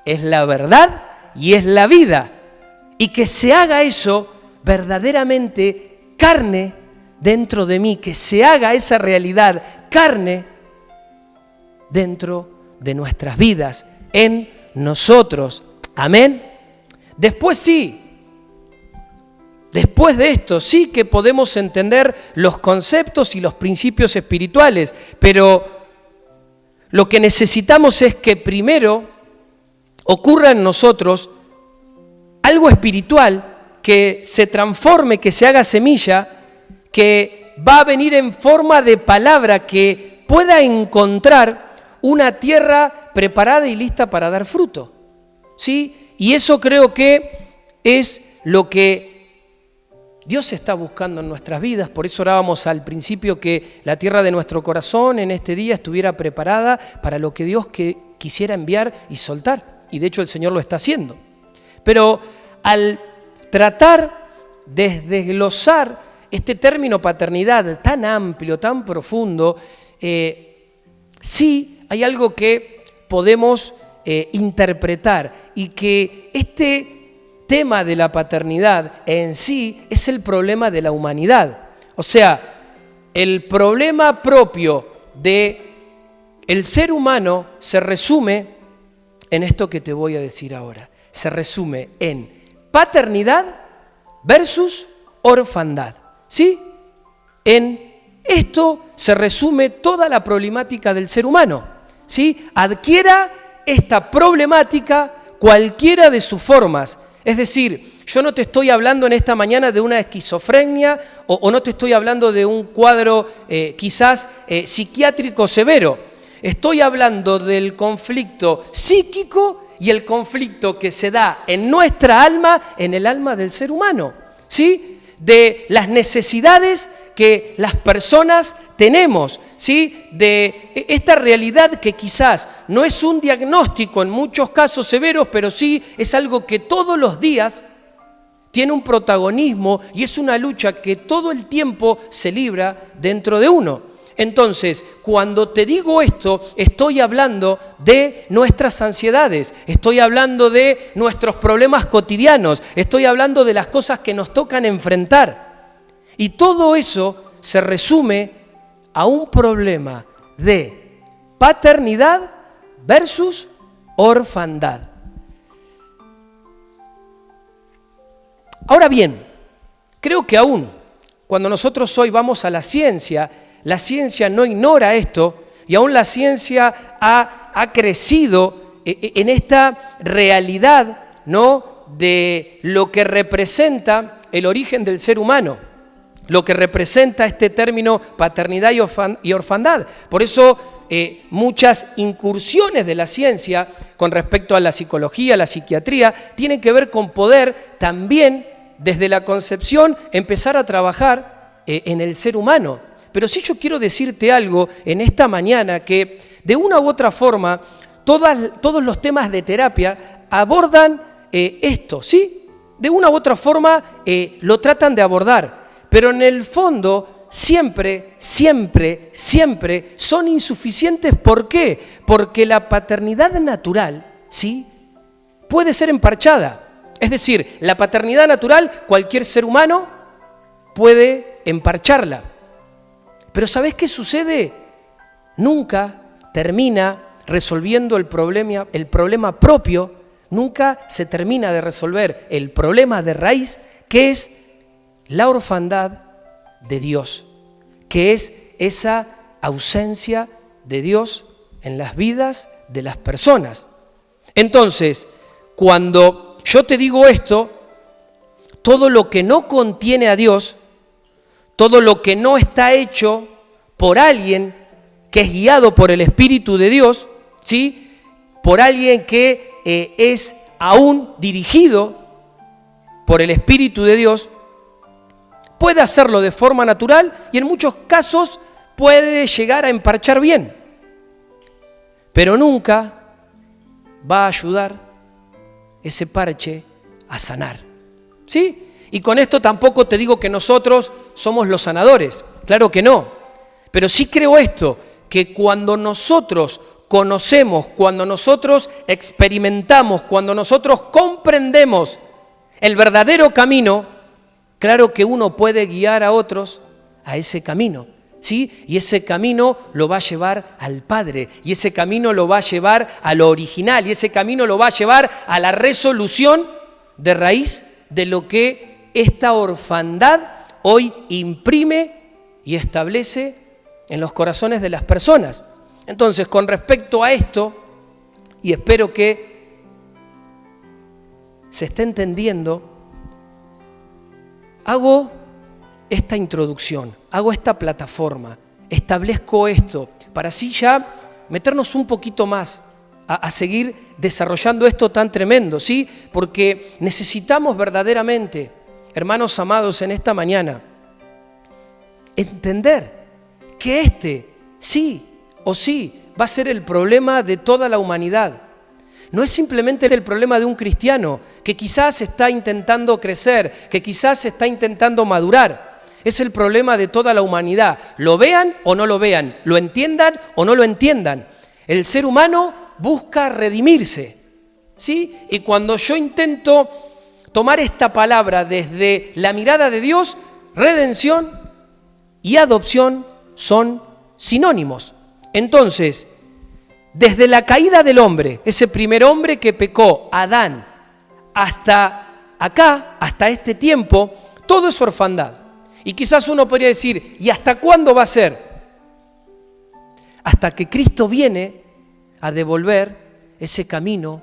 es la verdad y es la vida. Y que se haga eso verdaderamente carne dentro de mí, que se haga esa realidad carne dentro de nuestras vidas, en nosotros. Amén. Después sí, después de esto sí que podemos entender los conceptos y los principios espirituales, pero lo que necesitamos es que primero ocurra en nosotros algo espiritual que se transforme, que se haga semilla, que va a venir en forma de palabra que pueda encontrar una tierra preparada y lista para dar fruto. ¿Sí? Y eso creo que es lo que Dios está buscando en nuestras vidas. Por eso orábamos al principio que la tierra de nuestro corazón en este día estuviera preparada para lo que Dios quisiera enviar y soltar. Y de hecho el Señor lo está haciendo. Pero al tratar de desglosar este término paternidad tan amplio, tan profundo, sí hay algo que podemos interpretar, y que este tema de la paternidad en sí es el problema de la humanidad. O sea, el problema propio del ser humano se resume en esto que te voy a decir ahora. Se resume en paternidad versus orfandad. ¿Sí? En esto se resume toda la problemática del ser humano. ¿Sí? Adquiera esta problemática cualquiera de sus formas. Es decir, yo no te estoy hablando en esta mañana de una esquizofrenia o no te estoy hablando de un cuadro quizás psiquiátrico severo. Estoy hablando del conflicto psíquico y el conflicto que se da en nuestra alma, en el alma del ser humano, ¿sí? De las necesidades que las personas tenemos, ¿sí? De esta realidad que quizás no es un diagnóstico en muchos casos severos, pero sí es algo que todos los días tiene un protagonismo y es una lucha que todo el tiempo se libra dentro de uno. Entonces, cuando te digo esto, estoy hablando de nuestras ansiedades, estoy hablando de nuestros problemas cotidianos, estoy hablando de las cosas que nos tocan enfrentar. Y todo eso se resume a un problema de paternidad versus orfandad. Ahora bien, creo que aún cuando nosotros hoy vamos a la ciencia no ignora esto, y aún la ciencia ha crecido en esta realidad, ¿no?, de lo que representa el origen del ser humano, lo que representa este término paternidad y orfandad. Por eso muchas incursiones de la ciencia con respecto a la psicología, la psiquiatría, tienen que ver con poder también desde la concepción empezar a trabajar en el ser humano. Pero sí yo quiero decirte algo en esta mañana, que de una u otra forma todos los temas de terapia abordan esto, ¿sí? De una u otra forma lo tratan de abordar, pero en el fondo siempre son insuficientes. ¿Por qué? Porque la paternidad natural, ¿sí?, puede ser emparchada. Es decir, la paternidad natural cualquier ser humano puede emparcharla. Pero ¿sabés qué sucede? Nunca termina resolviendo el problema propio, nunca se termina de resolver el problema de raíz, que es la orfandad de Dios, que es esa ausencia de Dios en las vidas de las personas. Entonces, cuando yo te digo esto, todo lo que no contiene a Dios, todo lo que no está hecho por alguien que es guiado por el Espíritu de Dios, ¿sí?, por alguien que es aún dirigido por el Espíritu de Dios, puede hacerlo de forma natural y en muchos casos puede llegar a emparchar bien, pero nunca va a ayudar ese parche a sanar, ¿sí? Y con esto tampoco te digo que nosotros somos los sanadores, claro que no. Pero sí creo esto, que cuando nosotros conocemos, cuando nosotros experimentamos, cuando nosotros comprendemos el verdadero camino, claro que uno puede guiar a otros a ese camino, ¿sí? Y ese camino lo va a llevar al Padre, y ese camino lo va a llevar a lo original, y ese camino lo va a llevar a la resolución de raíz de lo que esta orfandad hoy imprime y establece en los corazones de las personas. Entonces, con respecto a esto, y espero que se esté entendiendo, hago esta introducción, hago esta plataforma, establezco esto, para así ya meternos un poquito más a seguir desarrollando esto tan tremendo, ¿sí? Porque necesitamos verdaderamente, hermanos amados, en esta mañana, entender que este sí o sí va a ser el problema de toda la humanidad. No es simplemente el problema de un cristiano que quizás está intentando crecer, que quizás está intentando madurar. Es el problema de toda la humanidad. Lo vean o no lo vean, lo entiendan o no lo entiendan. El ser humano busca redimirse, ¿sí? Y cuando yo intento tomar esta palabra desde la mirada de Dios, redención y adopción son sinónimos. Entonces, desde la caída del hombre, ese primer hombre que pecó, Adán, hasta acá, hasta este tiempo, todo es orfandad. Y quizás uno podría decir, ¿y hasta cuándo va a ser? Hasta que Cristo viene a devolver ese camino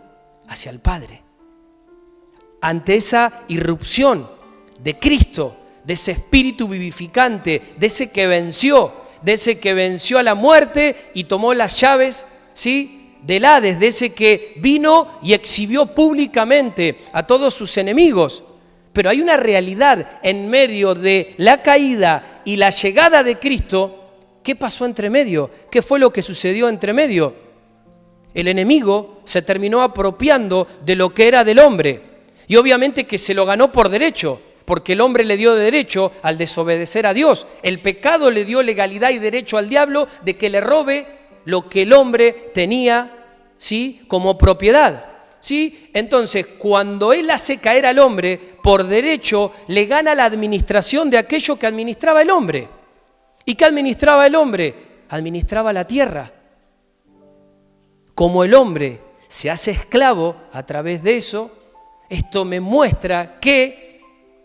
hacia el Padre. Ante esa irrupción de Cristo, de ese espíritu vivificante, de ese que venció a la muerte y tomó las llaves, ¿sí?, del Hades, de ese que vino y exhibió públicamente a todos sus enemigos. Pero hay una realidad en medio de la caída y la llegada de Cristo. ¿Qué pasó entre medio? ¿Qué fue lo que sucedió entre medio? El enemigo se terminó apropiando de lo que era del hombre. Y obviamente que se lo ganó por derecho, porque el hombre le dio derecho al desobedecer a Dios. El pecado le dio legalidad y derecho al diablo de que le robe lo que el hombre tenía, ¿sí?, como propiedad. ¿Sí? Entonces, cuando él hace caer al hombre, por derecho le gana la administración de aquello que administraba el hombre. ¿Y qué administraba el hombre? Administraba la tierra. Como el hombre se hace esclavo a través de eso, esto me muestra que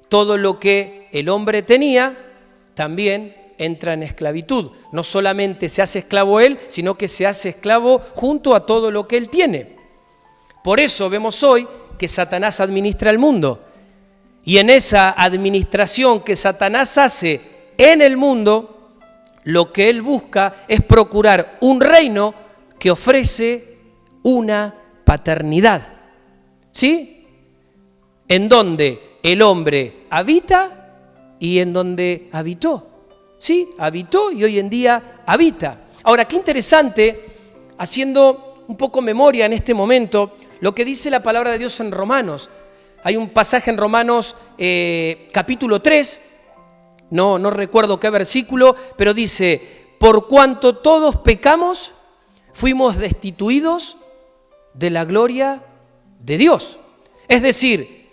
todo lo que el hombre tenía también entra en esclavitud. No solamente se hace esclavo él, sino que se hace esclavo junto a todo lo que él tiene. Por eso vemos hoy que Satanás administra el mundo. Y en esa administración que Satanás hace en el mundo, lo que él busca es procurar un reino que ofrece una paternidad. ¿Sí? En donde el hombre habita y en donde habitó. ¿Sí? Habitó y hoy en día habita. Ahora, qué interesante, haciendo un poco memoria en este momento, lo que dice la palabra de Dios en Romanos. Hay un pasaje en Romanos capítulo 3, no recuerdo qué versículo, pero dice, por cuanto todos pecamos, fuimos destituidos de la gloria de Dios. Es decir,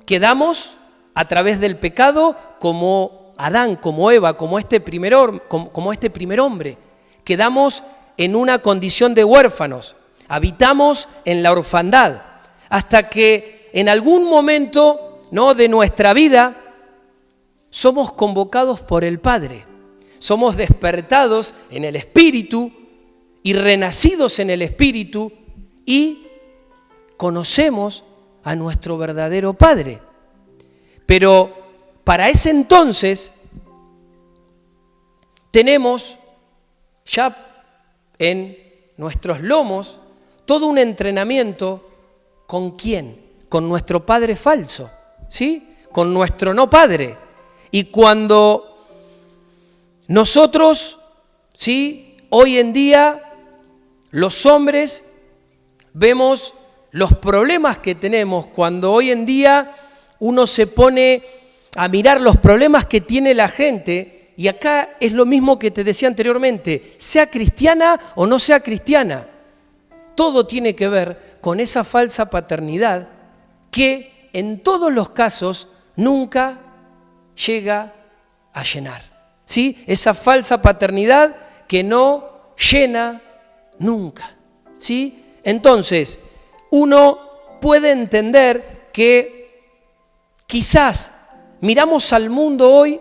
quedamos a través del pecado como Adán, como Eva, como este primer hombre. Quedamos en una condición de huérfanos. Habitamos en la orfandad hasta que en algún momento, ¿no?, de nuestra vida somos convocados por el Padre. Somos despertados en el Espíritu y renacidos en el Espíritu y conocemos a nuestro verdadero Padre. Pero para ese entonces tenemos ya en nuestros lomos todo un entrenamiento. ¿Con quién? Con nuestro padre falso, ¿sí? Con nuestro no padre. Y cuando nosotros, ¿sí?, hoy en día los hombres vemos los problemas que tenemos, cuando hoy en día uno se pone a mirar los problemas que tiene la gente, y acá es lo mismo que te decía anteriormente, sea cristiana o no sea cristiana, todo tiene que ver con esa falsa paternidad que en todos los casos nunca llega a llenar. ¿Sí? Esa falsa paternidad que no llena nunca. ¿Sí? Entonces, uno puede entender que quizás miramos al mundo hoy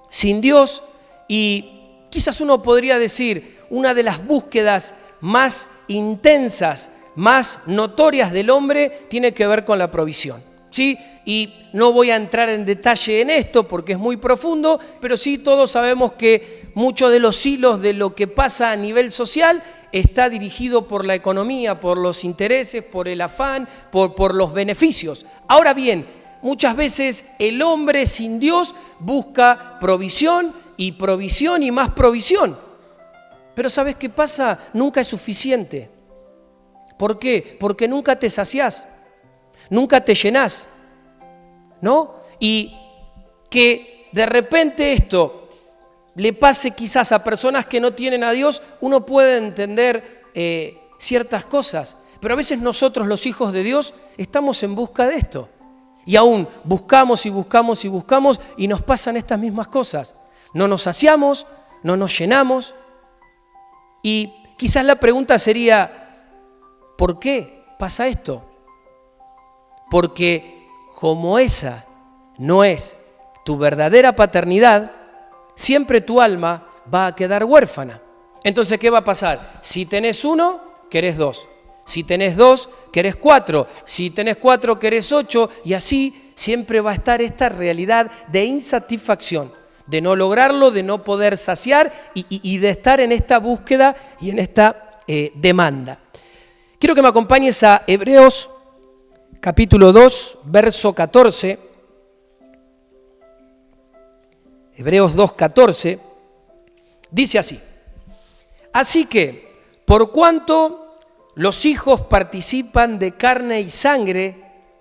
sin Dios y quizás uno podría decir una de las búsquedas más intensas, más notorias del hombre tiene que ver con la provisión. ¿sí? Y no voy a entrar en detalle en esto porque es muy profundo, pero sí todos sabemos que muchos de los hilos de lo que pasa a nivel social está dirigido por la economía, por los intereses, por el afán, por los beneficios. Ahora bien, muchas veces el hombre sin Dios busca provisión y más provisión. Pero ¿sabes qué pasa? Nunca es suficiente. ¿Por qué? Porque nunca te saciás, nunca te llenás, ¿no? Y que de repente esto le pase quizás a personas que no tienen a Dios, uno puede entender ciertas cosas, pero a veces nosotros los hijos de Dios estamos en busca de esto. Y aún buscamos y buscamos y buscamos y nos pasan estas mismas cosas. No nos saciamos, no nos llenamos. Y quizás la pregunta sería, ¿por qué pasa esto? Porque como esa no es tu verdadera paternidad, siempre tu alma va a quedar huérfana. Entonces, ¿qué va a pasar? Si tenés 1, querés 2. Si tenés 2, querés 4. Si tenés 4, querés 8. Y así siempre va a estar esta realidad de insatisfacción, de no lograrlo, de no poder saciar y de estar en esta búsqueda y en esta demanda. Quiero que me acompañes a Hebreos capítulo 2, verso 14. Hebreos 2, 14. Dice así: así que, por cuanto los hijos participan de carne y sangre,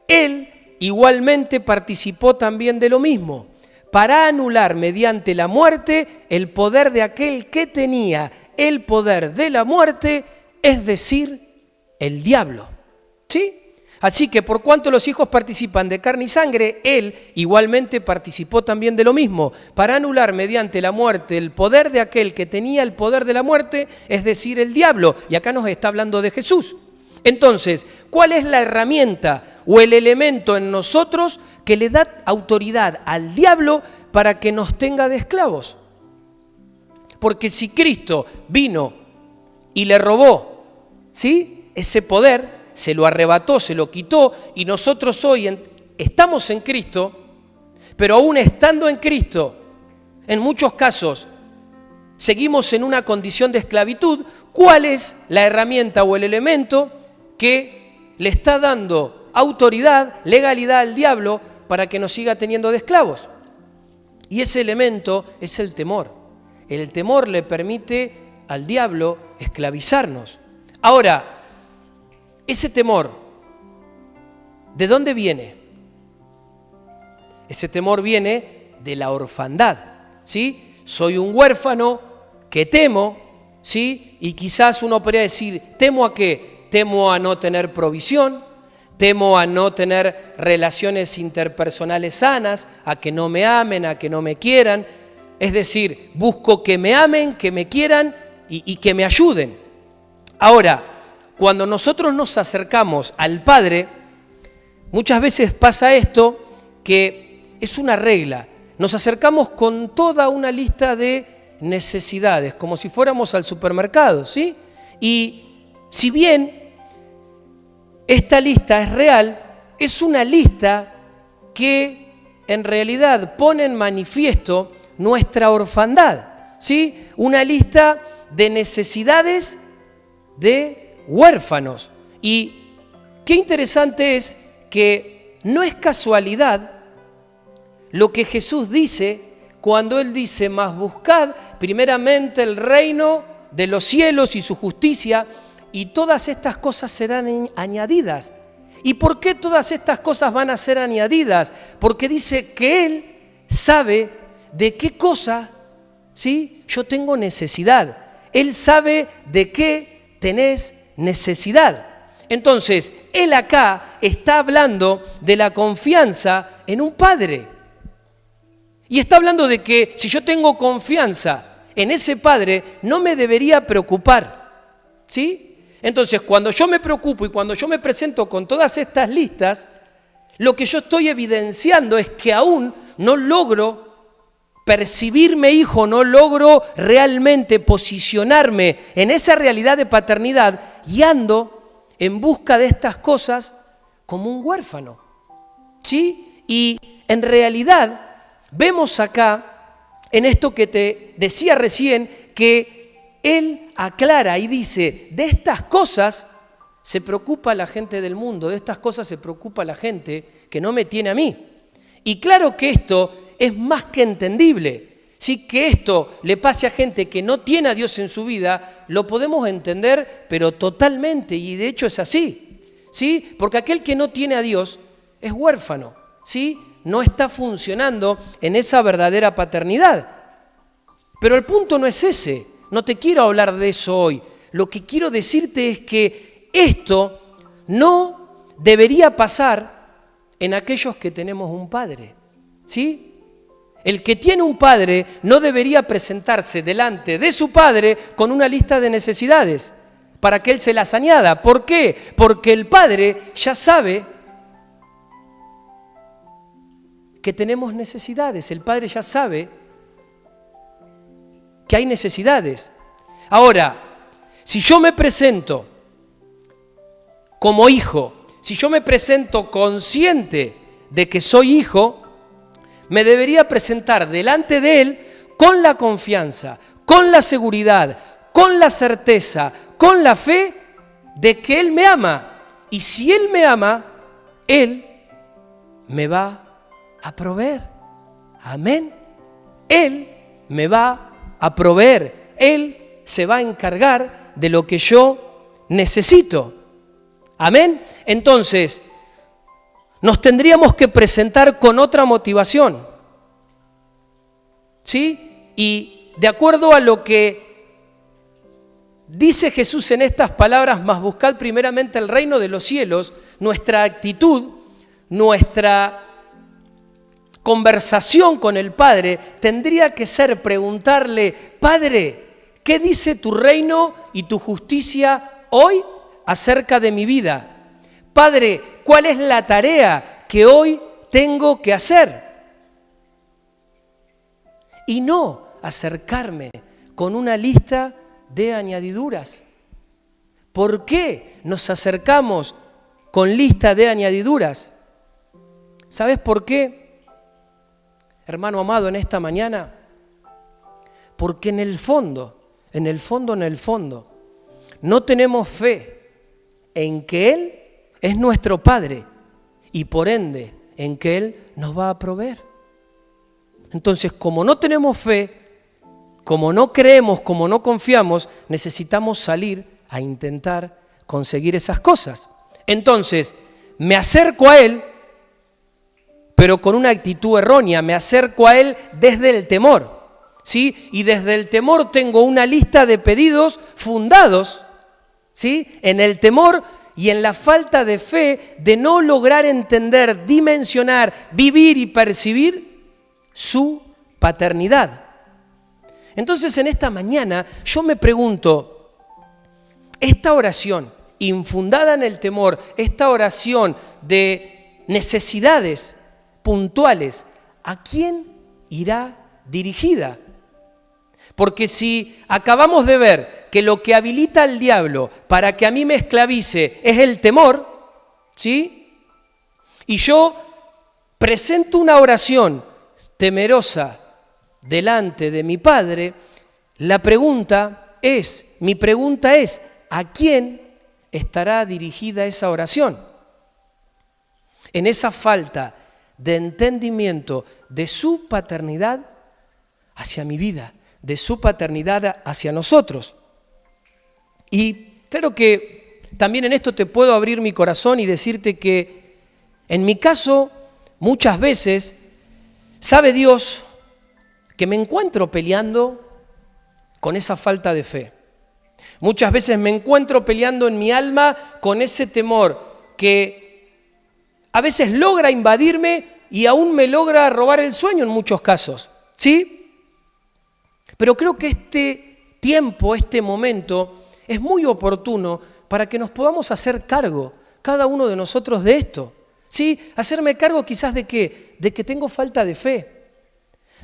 él igualmente participó también de lo mismo, para anular mediante la muerte el poder de aquel que tenía el poder de la muerte, es decir, el diablo. ¿Sí? Así que por cuanto los hijos participan de carne y sangre, él igualmente participó también de lo mismo, para anular mediante la muerte el poder de aquel que tenía el poder de la muerte, es decir, el diablo. Y acá nos está hablando de Jesús. Entonces, ¿cuál es la herramienta o el elemento en nosotros que le da autoridad al diablo para que nos tenga de esclavos? Porque si Cristo vino y le robó, ¿sí?, ese poder, se lo arrebató, se lo quitó, y nosotros hoy estamos en Cristo, pero aún estando en Cristo, en muchos casos, seguimos en una condición de esclavitud. ¿Cuál es la herramienta o el elemento que le está dando autoridad, legalidad al diablo para que nos siga teniendo de esclavos? Y ese elemento es el temor. El temor le permite al diablo esclavizarnos. Ahora, ese temor, ¿de dónde viene? Ese temor viene de la orfandad, ¿sí? Soy un huérfano que temo, ¿sí? Y quizás uno podría decir, ¿temo a qué? Temo a no tener provisión, temo a no tener relaciones interpersonales sanas, a que no me amen, a que no me quieran. Es decir, busco que me amen, que me quieran y que me ayuden. Ahora, cuando nosotros nos acercamos al Padre, muchas veces pasa esto, que es una regla. Nos acercamos con toda una lista de necesidades, como si fuéramos al supermercado, ¿sí? Y si bien esta lista es real, es una lista que en realidad pone en manifiesto nuestra orfandad, ¿sí? Una lista de necesidades de huérfanos. Y qué interesante es que no es casualidad lo que Jesús dice cuando Él dice, mas buscad primeramente el reino de los cielos y su justicia, y todas estas cosas serán añadidas. ¿Y por qué todas estas cosas van a ser añadidas? Porque dice que Él sabe de qué cosa, ¿sí?, yo tengo necesidad. Él sabe de qué tenés necesidad. Entonces, Él acá está hablando de la confianza en un Padre. Y está hablando de que si yo tengo confianza en ese Padre, no me debería preocupar, ¿sí? Entonces, cuando yo me preocupo y cuando yo me presento con todas estas listas, lo que yo estoy evidenciando es que aún no logro percibirme hijo, no logro realmente posicionarme en esa realidad de paternidad y ando en busca de estas cosas como un huérfano. ¿sí? Y en realidad vemos acá, en esto que te decía recién, que Él aclara y dice, de estas cosas se preocupa la gente del mundo, de estas cosas se preocupa la gente que no me tiene a mí. Y claro que esto es más que entendible. Sí, que esto le pase a gente que no tiene a Dios en su vida, lo podemos entender, pero totalmente, y de hecho es así, ¿sí? Porque aquel que no tiene a Dios es huérfano, ¿sí? No está funcionando en esa verdadera paternidad. Pero el punto no es ese, no te quiero hablar de eso hoy. Lo que quiero decirte es que esto no debería pasar en aquellos que tenemos un padre, ¿sí? El que tiene un padre no debería presentarse delante de su padre con una lista de necesidades para que él se las añada. ¿Por qué? Porque el padre ya sabe que tenemos necesidades. El padre ya sabe que hay necesidades. Ahora, si yo me presento como hijo, si yo me presento consciente de que soy hijo, me debería presentar delante de Él con la confianza, con la seguridad, con la certeza, con la fe de que Él me ama. Y si Él me ama, Él me va a proveer. Amén. Él me va a proveer. Él se va a encargar de lo que yo necesito. Amén. Entonces, nos tendríamos que presentar con otra motivación, ¿sí? Y de acuerdo a lo que dice Jesús en estas palabras, mas buscad primeramente el reino de los cielos, nuestra actitud, nuestra conversación con el Padre tendría que ser preguntarle, Padre, ¿qué dice tu reino y tu justicia hoy acerca de mi vida? Padre, ¿cuál es la tarea que hoy tengo que hacer? Y no acercarme con una lista de añadiduras. ¿Por qué nos acercamos con lista de añadiduras? ¿Sabes por qué, hermano amado, en esta mañana? Porque en el fondo, no tenemos fe en que Él es nuestro Padre y por ende en que Él nos va a proveer. Entonces, como no tenemos fe, como no creemos, como no confiamos, necesitamos salir a intentar conseguir esas cosas. Entonces, me acerco a Él, pero con una actitud errónea, me acerco a Él desde el temor, ¿sí? Y desde el temor tengo una lista de pedidos fundados, ¿sí? En el temor y en la falta de fe de no lograr entender, dimensionar, vivir y percibir su paternidad. Entonces en esta mañana yo me pregunto, esta oración infundada en el temor, esta oración de necesidades puntuales, ¿a quién irá dirigida? Porque si acabamos de ver que lo que habilita al diablo para que a mí me esclavice es el temor, ¿sí? Y yo presento una oración temerosa delante de mi Padre, mi pregunta es, ¿a quién estará dirigida esa oración? En esa falta de entendimiento de su paternidad hacia mi vida, de su paternidad hacia nosotros. Y claro que también en esto te puedo abrir mi corazón y decirte que en mi caso muchas veces sabe Dios que me encuentro peleando con esa falta de fe. Muchas veces me encuentro peleando en mi alma con ese temor que a veces logra invadirme y aún me logra robar el sueño en muchos casos, ¿sí? Pero creo que este tiempo, este momento, es muy oportuno para que nos podamos hacer cargo, cada uno de nosotros, de esto. ¿Sí? Hacerme cargo quizás de ¿qué? De que tengo falta de fe,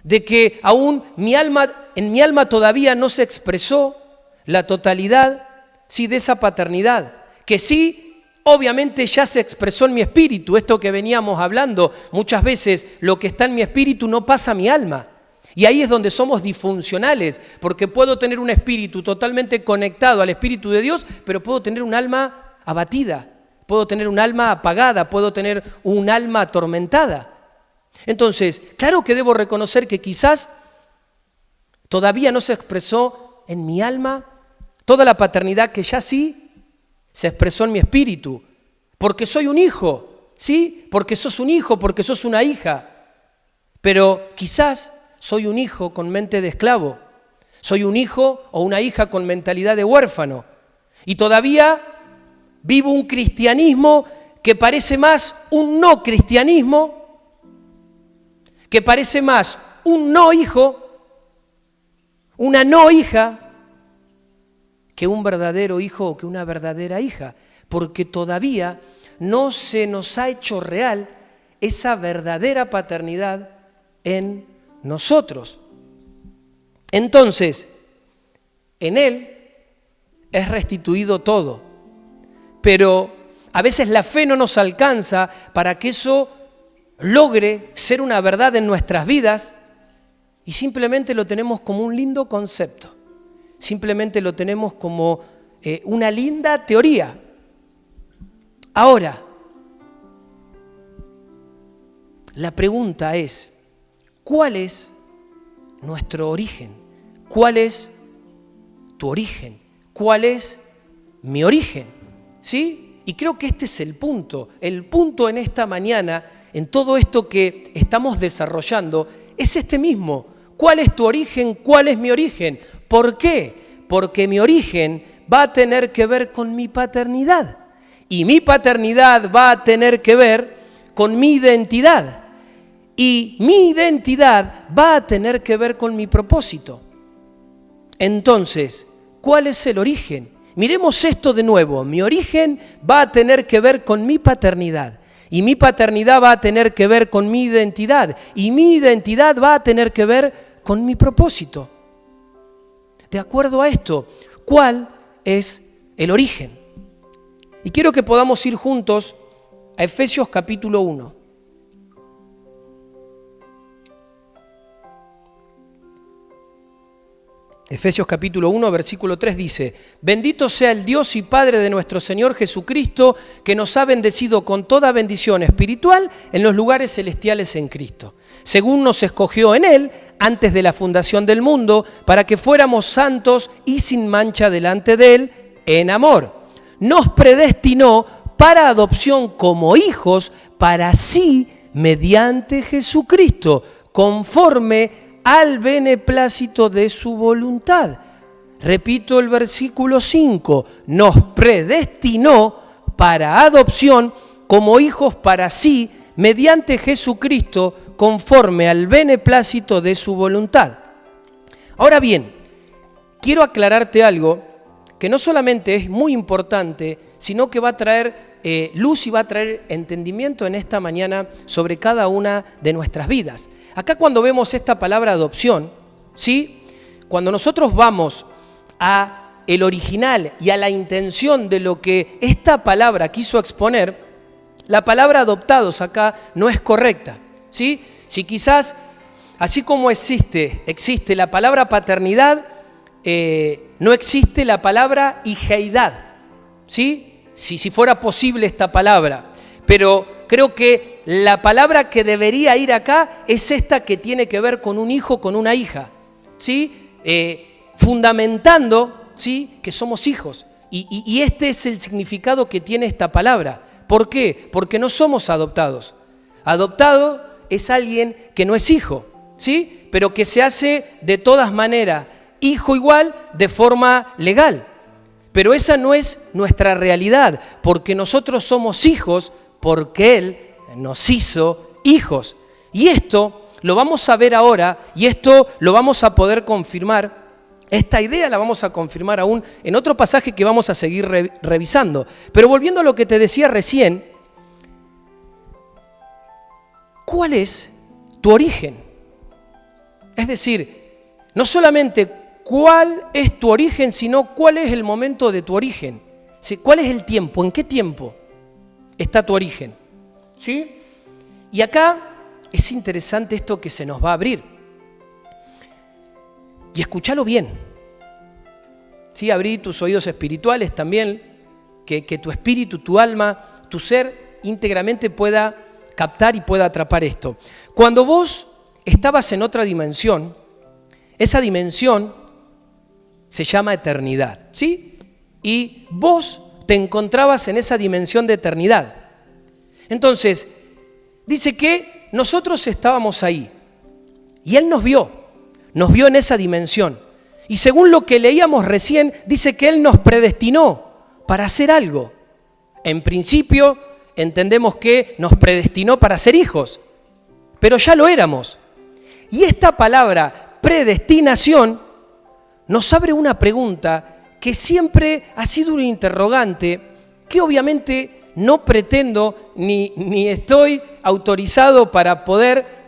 de que aún en mi alma todavía no se expresó la totalidad, ¿sí? De esa paternidad, que sí, obviamente ya se expresó en mi espíritu, esto que veníamos hablando, muchas veces lo que está en mi espíritu no pasa a mi alma. Y ahí es donde somos disfuncionales, porque puedo tener un espíritu totalmente conectado al Espíritu de Dios, pero puedo tener un alma abatida, puedo tener un alma apagada, puedo tener un alma atormentada. Entonces, claro que debo reconocer que quizás todavía no se expresó en mi alma toda la paternidad que ya sí se expresó en mi espíritu, porque soy un hijo, ¿sí? Porque sos un hijo, porque sos una hija, pero quizás soy un hijo con mente de esclavo, soy un hijo o una hija con mentalidad de huérfano, y todavía vivo un cristianismo que parece más un no cristianismo, que parece más un no hijo, una no hija, que un verdadero hijo o que una verdadera hija, porque todavía no se nos ha hecho real esa verdadera paternidad en nosotros. Entonces, en Él es restituido todo, pero a veces la fe no nos alcanza para que eso logre ser una verdad en nuestras vidas y simplemente lo tenemos como un lindo concepto. Simplemente lo tenemos como una linda teoría. Ahora, la pregunta es, ¿cuál es nuestro origen? ¿Cuál es tu origen? ¿Cuál es mi origen? ¿Sí? Y creo que este es el punto. El punto en esta mañana, en todo esto que estamos desarrollando, es este mismo. ¿Cuál es tu origen? ¿Cuál es mi origen? ¿Por qué? Porque mi origen va a tener que ver con mi paternidad. Y mi paternidad va a tener que ver con mi identidad. Y mi identidad va a tener que ver con mi propósito. Entonces, ¿cuál es el origen? Miremos esto de nuevo. Mi origen va a tener que ver con mi paternidad. Y mi paternidad va a tener que ver con mi identidad. Y mi identidad va a tener que ver con mi propósito. De acuerdo a esto, ¿cuál es el origen? Y quiero que podamos ir juntos a Efesios capítulo 1. Efesios capítulo 1, versículo 3 dice: Bendito sea el Dios y Padre de nuestro Señor Jesucristo, que nos ha bendecido con toda bendición espiritual en los lugares celestiales en Cristo, según nos escogió en Él antes de la fundación del mundo, para que fuéramos santos y sin mancha delante de Él en amor. Nos predestinó para adopción como hijos para sí mediante Jesucristo, conforme al beneplácito de su voluntad. Repito el versículo 5, nos predestinó para adopción como hijos para sí mediante Jesucristo, conforme al beneplácito de su voluntad. Ahora bien, quiero aclararte algo que no solamente es muy importante, sino que va a traer luz y va a traer entendimiento en esta mañana sobre cada una de nuestras vidas. Acá cuando vemos esta palabra adopción, ¿sí? Cuando nosotros vamos a el original y a la intención de lo que esta palabra quiso exponer, la palabra adoptados acá no es correcta, ¿sí? Si quizás, así como existe la palabra paternidad, no existe la palabra hijeidad, ¿sí? Si fuera posible esta palabra, pero creo que la palabra que debería ir acá es esta que tiene que ver con un hijo, con una hija, ¿sí? Fundamentando, ¿sí?, que somos hijos. Y este es el significado que tiene esta palabra. ¿Por qué? Porque no somos adoptados. Adoptado es alguien que no es hijo, ¿sí?, pero que se hace de todas maneras hijo igual de forma legal. Pero esa no es nuestra realidad, porque nosotros somos hijos porque Él nos hizo hijos. Y esto lo vamos a ver ahora y esto lo vamos a poder confirmar. Esta idea la vamos a confirmar aún en otro pasaje que vamos a seguir revisando. Pero volviendo a lo que te decía recién, ¿cuál es tu origen? Es decir, no solamente cuál es tu origen, sino cuál es el momento de tu origen. ¿Cuál es el tiempo? ¿En qué tiempo? está tu origen. ¿Sí? Y acá es interesante esto que se nos va a abrir. Y escúchalo bien. ¿Sí? Abrí tus oídos espirituales también, que tu espíritu, tu alma, tu ser íntegramente pueda captar y pueda atrapar esto. Cuando vos estabas en otra dimensión, esa dimensión se llama eternidad, ¿sí? Y vos te encontrabas en esa dimensión de eternidad. Entonces, dice que nosotros estábamos ahí y Él nos vio en esa dimensión. Y según lo que leíamos recién, dice que Él nos predestinó para hacer algo. En principio, entendemos que nos predestinó para ser hijos, pero ya lo éramos. Y esta palabra predestinación nos abre una pregunta que siempre ha sido un interrogante que obviamente no pretendo ni estoy autorizado para poder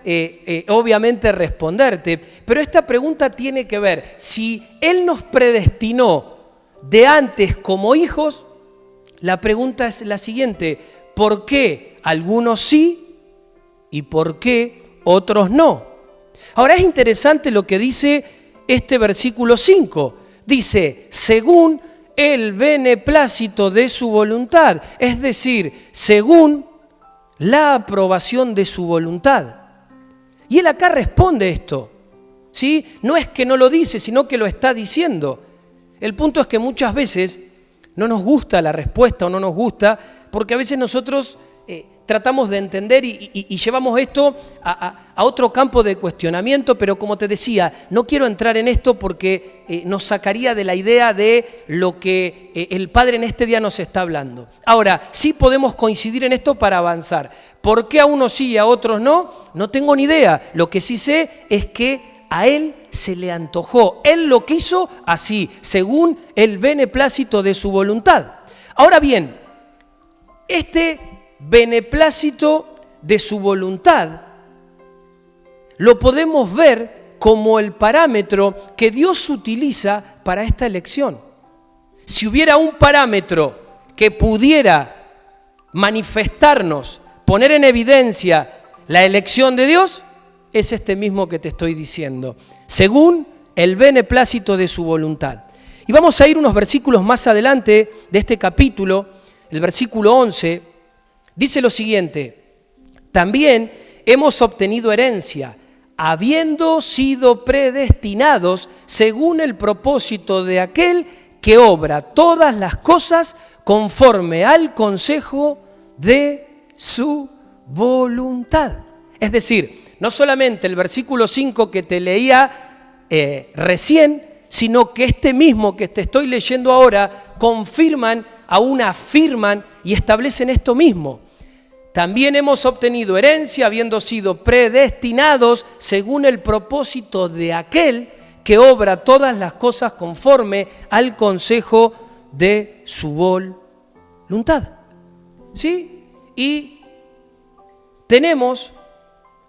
obviamente responderte, pero esta pregunta tiene que ver si Él nos predestinó de antes como hijos. La pregunta es la siguiente: ¿por qué algunos sí y por qué otros no? Ahora es interesante lo que dice este versículo 5. Dice, según el beneplácito de su voluntad, es decir, según la aprobación de su voluntad. Y Él acá responde esto, ¿sí? No es que no lo dice, sino que lo está diciendo. El punto es que muchas veces no nos gusta la respuesta o no nos gusta, porque a veces nosotros tratamos de entender y llevamos esto a otro campo de cuestionamiento, pero como te decía, no quiero entrar en esto porque nos sacaría de la idea de lo que el Padre en este día nos está hablando. Ahora, sí podemos coincidir en esto para avanzar. ¿Por qué a unos sí y a otros no? No tengo ni idea. Lo que sí sé es que a Él se le antojó. Él lo quiso así, según el beneplácito de su voluntad. Ahora bien, este beneplácito de su voluntad lo podemos ver como el parámetro que Dios utiliza para esta elección. Si hubiera un parámetro que pudiera manifestarnos, poner en evidencia la elección de Dios, es este mismo que te estoy diciendo, según el beneplácito de su voluntad. Y vamos a ir unos versículos más adelante de este capítulo, el versículo 11, dice lo siguiente: también hemos obtenido herencia, habiendo sido predestinados según el propósito de aquel que obra todas las cosas conforme al consejo de su voluntad. Es decir, no solamente el versículo 5 que te leía recién, sino que este mismo que te estoy leyendo ahora confirman, aún afirman y establecen esto mismo. También hemos obtenido herencia habiendo sido predestinados según el propósito de aquel que obra todas las cosas conforme al consejo de su voluntad. ¿Sí? Y tenemos,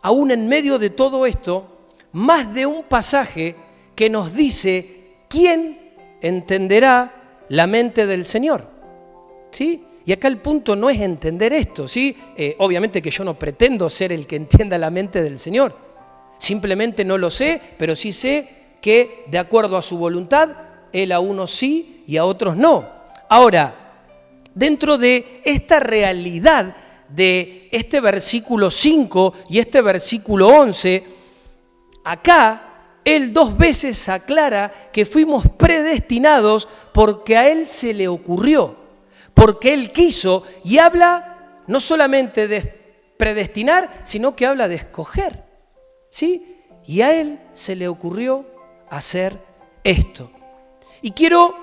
aún en medio de todo esto, más de un pasaje que nos dice quién entenderá la mente del Señor. ¿Sí? Y acá el punto no es entender esto, ¿sí? Obviamente que yo no pretendo ser el que entienda la mente del Señor. Simplemente no lo sé, pero sí sé que de acuerdo a su voluntad, Él a unos sí y a otros no. Ahora, dentro de esta realidad de este versículo 5 y este versículo 11, acá Él 2 veces aclara que fuimos predestinados porque a Él se le ocurrió, porque Él quiso, y habla no solamente de predestinar, sino que habla de escoger, ¿sí? Y a Él se le ocurrió hacer esto. Y quiero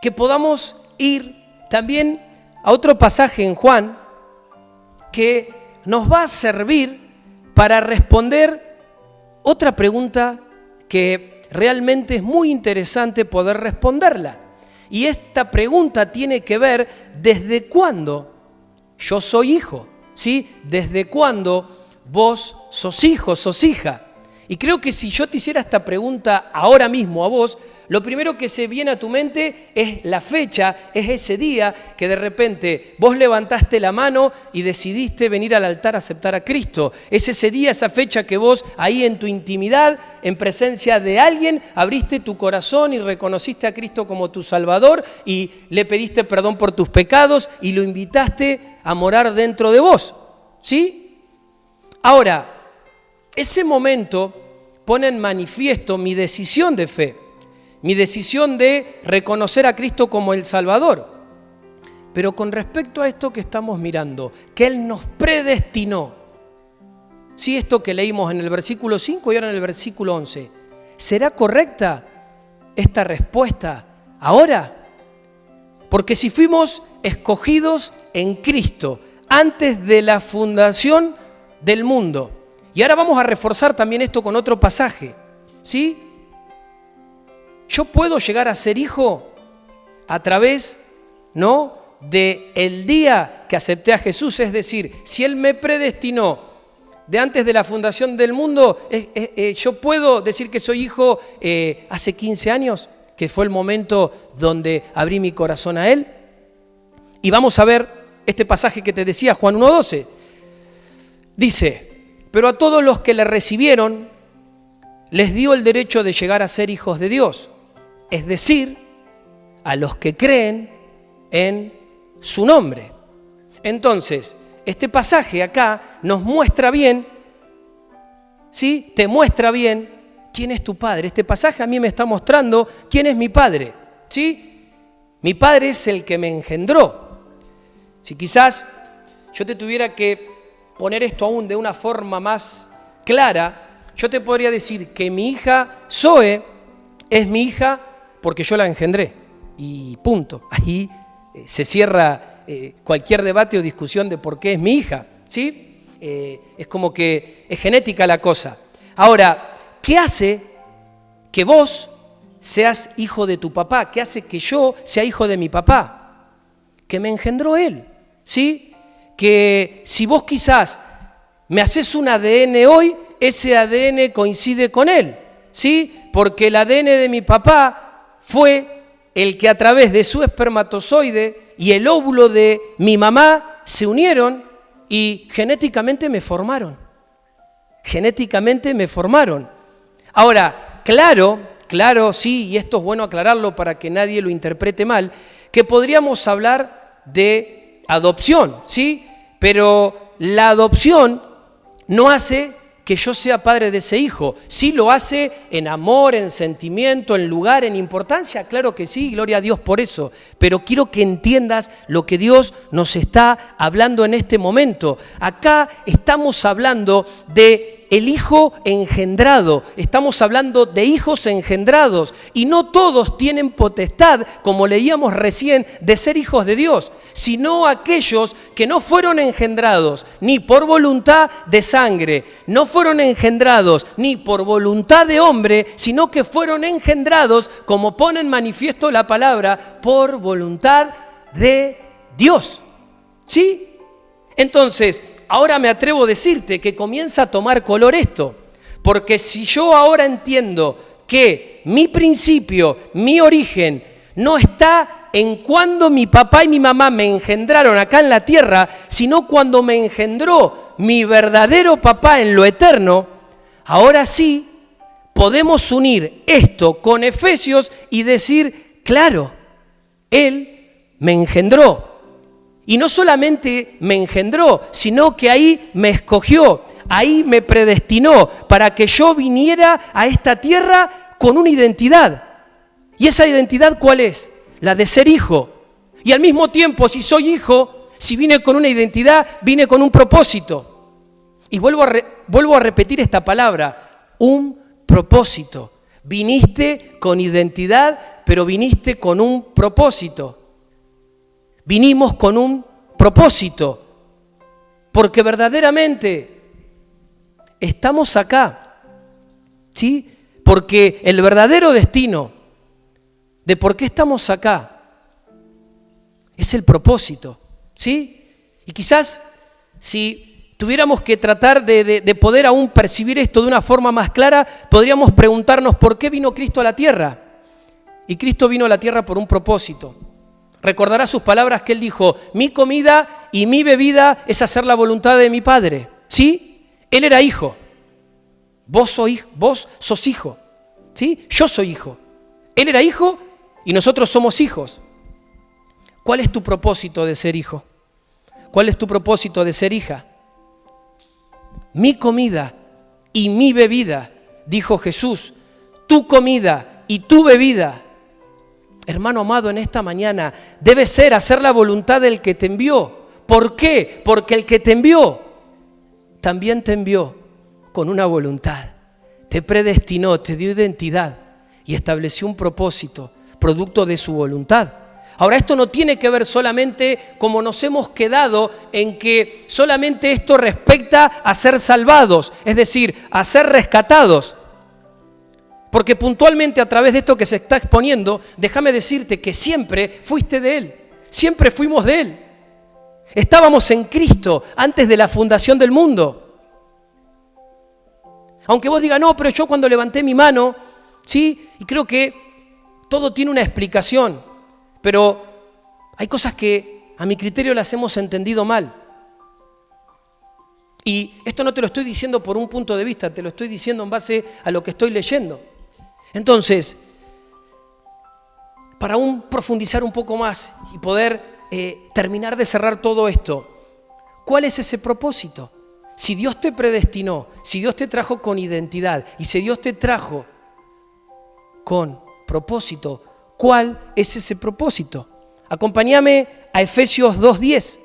que podamos ir también a otro pasaje en Juan que nos va a servir para responder otra pregunta que realmente es muy interesante poder responderla. Y esta pregunta tiene que ver desde cuándo yo soy hijo, ¿sí? Desde cuándo vos sos hijo, sos hija. Y creo que si yo te hiciera esta pregunta ahora mismo a vos, lo primero que se viene a tu mente es la fecha, es ese día que de repente vos levantaste la mano y decidiste venir al altar a aceptar a Cristo. Es ese día, esa fecha que vos ahí en tu intimidad, en presencia de alguien, abriste tu corazón y reconociste a Cristo como tu Salvador y le pediste perdón por tus pecados y lo invitaste a morar dentro de vos. ¿Sí? Ahora, ese momento pone en manifiesto mi decisión de fe, mi decisión de reconocer a Cristo como el Salvador. Pero con respecto a esto que estamos mirando, que Él nos predestinó, sí, esto que leímos en el versículo 5 y ahora en el versículo 11, ¿será correcta esta respuesta ahora? Porque si fuimos escogidos en Cristo antes de la fundación del mundo, y ahora vamos a reforzar también esto con otro pasaje, ¿sí? Yo puedo llegar a ser hijo a través, ¿no?, de el día que acepté a Jesús. Es decir, si Él me predestinó de antes de la fundación del mundo, yo puedo decir que soy hijo hace 15 años, que fue el momento donde abrí mi corazón a Él. Y vamos a ver este pasaje que te decía, Juan 1:12. Dice: pero a todos los que le recibieron, les dio el derecho de llegar a ser hijos de Dios, es decir, a los que creen en su nombre. Entonces, este pasaje acá nos muestra bien, ¿sí? Te muestra bien quién es tu padre. Este pasaje a mí me está mostrando quién es mi padre, ¿sí? Mi padre es el que me engendró. Si quizás yo te tuviera que poner esto aún de una forma más clara, yo te podría decir que mi hija Zoe es mi hija porque yo la engendré. Y punto. Ahí se cierra cualquier debate o discusión de por qué es mi hija, ¿sí? Es como que es genética la cosa. Ahora, ¿qué hace que vos seas hijo de tu papá? ¿Qué hace que yo sea hijo de mi papá? Que me engendró él, ¿sí? Que si vos quizás me haces un ADN hoy, ese ADN coincide con él, ¿sí? Porque el ADN de mi papá fue el que a través de su espermatozoide y el óvulo de mi mamá se unieron y genéticamente me formaron. Genéticamente me formaron. Ahora, claro, sí, y esto es bueno aclararlo para que nadie lo interprete mal, que podríamos hablar de adopción, ¿sí? Pero la adopción no hace que yo sea padre de ese hijo. Sí lo hace en amor, en sentimiento, en lugar, en importancia. Claro que sí, gloria a Dios por eso. Pero quiero que entiendas lo que Dios nos está hablando en este momento. Acá estamos hablando de el hijo engendrado. Estamos hablando de hijos engendrados. Y no todos tienen potestad, como leíamos recién, de ser hijos de Dios, sino aquellos que no fueron engendrados ni por voluntad de sangre, no fueron engendrados ni por voluntad de hombre, sino que fueron engendrados, como pone en manifiesto la palabra, por voluntad de Dios. ¿Sí? Entonces, ahora me atrevo a decirte que comienza a tomar color esto, porque si yo ahora entiendo que mi principio, mi origen, no está en cuando mi papá y mi mamá me engendraron acá en la tierra, sino cuando me engendró mi verdadero papá en lo eterno, ahora sí podemos unir esto con Efesios y decir, claro, Él me engendró. Y no solamente me engendró, sino que ahí me escogió, ahí me predestinó para que yo viniera a esta tierra con una identidad. ¿Y esa identidad cuál es? La de ser hijo. Y al mismo tiempo, si soy hijo, si vine con una identidad, vine con un propósito. Y vuelvo a repetir esta palabra, un propósito. Viniste con identidad, pero viniste con un propósito. Vinimos con un propósito, porque verdaderamente estamos acá, ¿sí? Porque el verdadero destino de por qué estamos acá es el propósito, ¿sí? Y quizás si tuviéramos que tratar de poder aún percibir esto de una forma más clara, podríamos preguntarnos por qué vino Cristo a la tierra. Y Cristo vino a la tierra por un propósito. Recordará sus palabras que Él dijo: mi comida y mi bebida es hacer la voluntad de mi Padre. ¿Sí? Él era hijo. Vos sos hijo. ¿Sí? Yo soy hijo. Él era hijo y nosotros somos hijos. ¿Cuál es tu propósito de ser hijo? ¿Cuál es tu propósito de ser hija? Mi comida y mi bebida, dijo Jesús, tu comida y tu bebida, hermano amado, en esta mañana debe ser hacer la voluntad del que te envió. ¿Por qué? Porque el que te envió también te envió con una voluntad. Te predestinó, te dio identidad y estableció un propósito, producto de su voluntad. Ahora, esto no tiene que ver solamente como nos hemos quedado en que solamente esto respecta a ser salvados, es decir, a ser rescatados. Porque puntualmente a través de esto que se está exponiendo, déjame decirte que siempre fuiste de Él, siempre fuimos de Él. Estábamos en Cristo antes de la fundación del mundo. Aunque vos digas, no, pero yo cuando levanté mi mano, sí, y creo que todo tiene una explicación, pero hay cosas que a mi criterio las hemos entendido mal. Y esto no te lo estoy diciendo por un punto de vista, te lo estoy diciendo en base a lo que estoy leyendo. Entonces, para aún profundizar un poco más y poder terminar de cerrar todo esto, ¿cuál es ese propósito? Si Dios te predestinó, si Dios te trajo con identidad y si Dios te trajo con propósito, ¿cuál es ese propósito? Acompáñame a Efesios 2:10.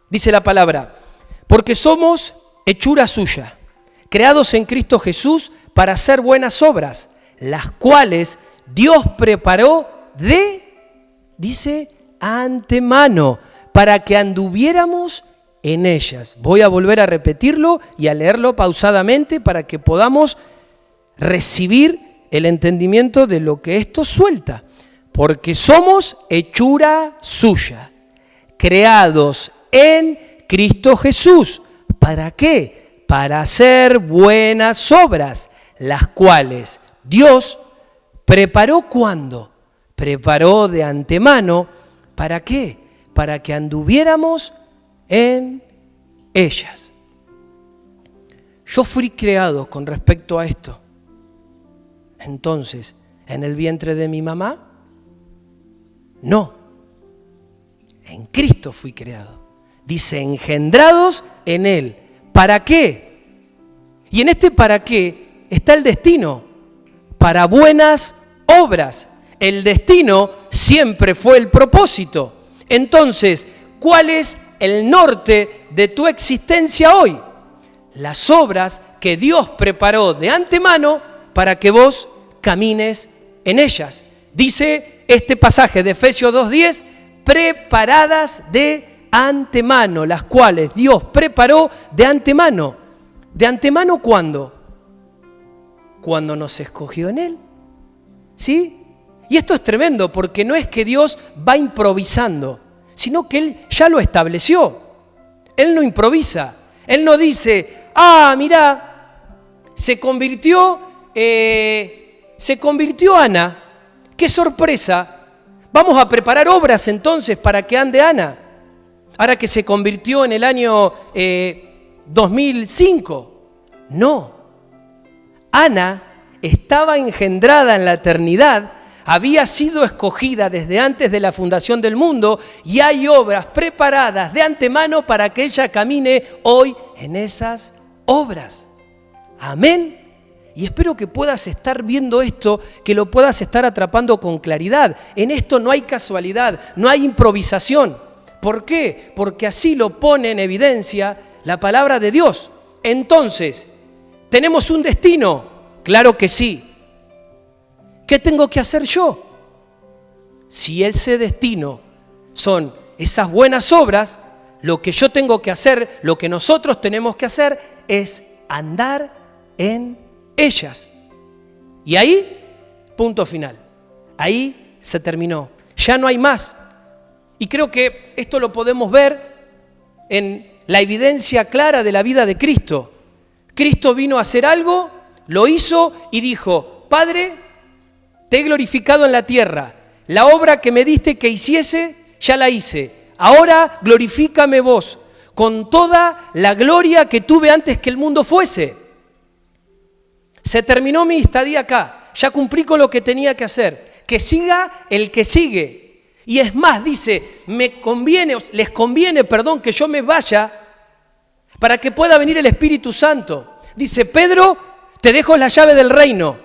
Dice la palabra: porque somos hechura suya, creados en Cristo Jesús para hacer buenas obras, las cuales Dios preparó dice, antemano, para que anduviéramos en ellas. Voy a volver a repetirlo y a leerlo pausadamente para que podamos recibir el entendimiento de lo que esto suelta. Porque somos hechura suya, creados en Cristo Jesús. ¿Para qué? Para hacer buenas obras, las cuales Dios preparó. ¿Cuándo? Preparó de antemano. ¿Para qué? Para que anduviéramos en ellas. Yo fui creado con respecto a esto. Entonces, ¿en el vientre de mi mamá? No. En Cristo fui creado. Dice, engendrados en Él. ¿Para qué? Y en este para qué está el destino. Para buenas obras. El destino siempre fue el propósito. Entonces, ¿cuál es el norte de tu existencia hoy? Las obras que Dios preparó de antemano para que vos camines en ellas. Dice este pasaje de Efesios 2:10, preparadas de antemano, las cuales Dios preparó de antemano. ¿De antemano cuándo? Cuando nos escogió en Él. ¿Sí? Y esto es tremendo porque no es que Dios va improvisando, sino que Él ya lo estableció. Él no improvisa. Él no dice, mirá, se convirtió Ana. ¡Qué sorpresa! Vamos a preparar obras entonces para que ande Ana. Ahora que se convirtió en el año 2005. No. Ana estaba engendrada en la eternidad, había sido escogida desde antes de la fundación del mundo y hay obras preparadas de antemano para que ella camine hoy en esas obras. Amén. Y espero que puedas estar viendo esto, que lo puedas estar atrapando con claridad. En esto no hay casualidad, no hay improvisación. ¿Por qué? Porque así lo pone en evidencia la palabra de Dios. Entonces, ¿tenemos un destino? Claro que sí. ¿Qué tengo que hacer yo? Si ese destino son esas buenas obras, lo que yo tengo que hacer, lo que nosotros tenemos que hacer es andar en ellas. Y ahí, punto final. Ahí se terminó. Ya no hay más. Y creo que esto lo podemos ver en la evidencia clara de la vida de Cristo. Cristo vino a hacer algo, lo hizo y dijo: Padre, te he glorificado en la tierra. La obra que me diste que hiciese, ya la hice. Ahora glorifícame vos con toda la gloria que tuve antes que el mundo fuese. Se terminó mi estadía acá. Ya cumplí con lo que tenía que hacer. Que siga el que sigue. Y es más, dice, les conviene, que yo me vaya para que pueda venir el Espíritu Santo. Dice: Pedro, te dejo la llave del reino.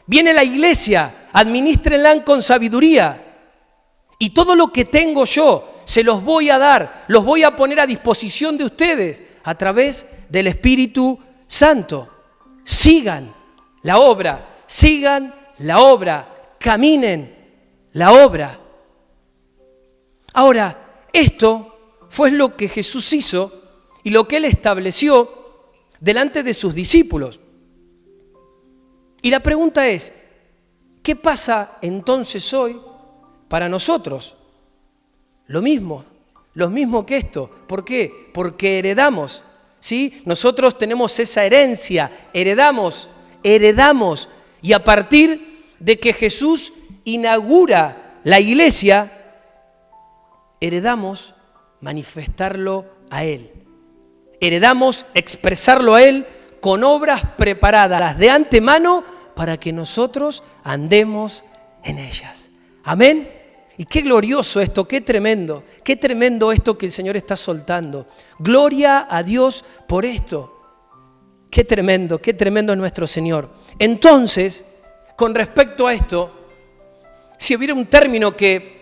Viene la iglesia, administrenla con sabiduría. Y todo lo que tengo yo se los voy a dar, los voy a poner a disposición de ustedes a través del Espíritu Santo. Sigan la obra, caminen la obra. Ahora, esto fue lo que Jesús hizo y lo que Él estableció delante de sus discípulos. Y la pregunta es, ¿qué pasa entonces hoy para nosotros? Lo mismo que esto. ¿Por qué? Porque heredamos, ¿sí? Nosotros tenemos esa herencia, heredamos. Y a partir de que Jesús inaugura la iglesia, heredamos manifestarlo a Él. Heredamos expresarlo a Él con obras preparadas de antemano para que nosotros andemos en ellas. Amén. Y qué glorioso esto, qué tremendo esto que el Señor está soltando. Gloria a Dios por esto. Qué tremendo es nuestro Señor. Entonces, con respecto a esto, si hubiera un término que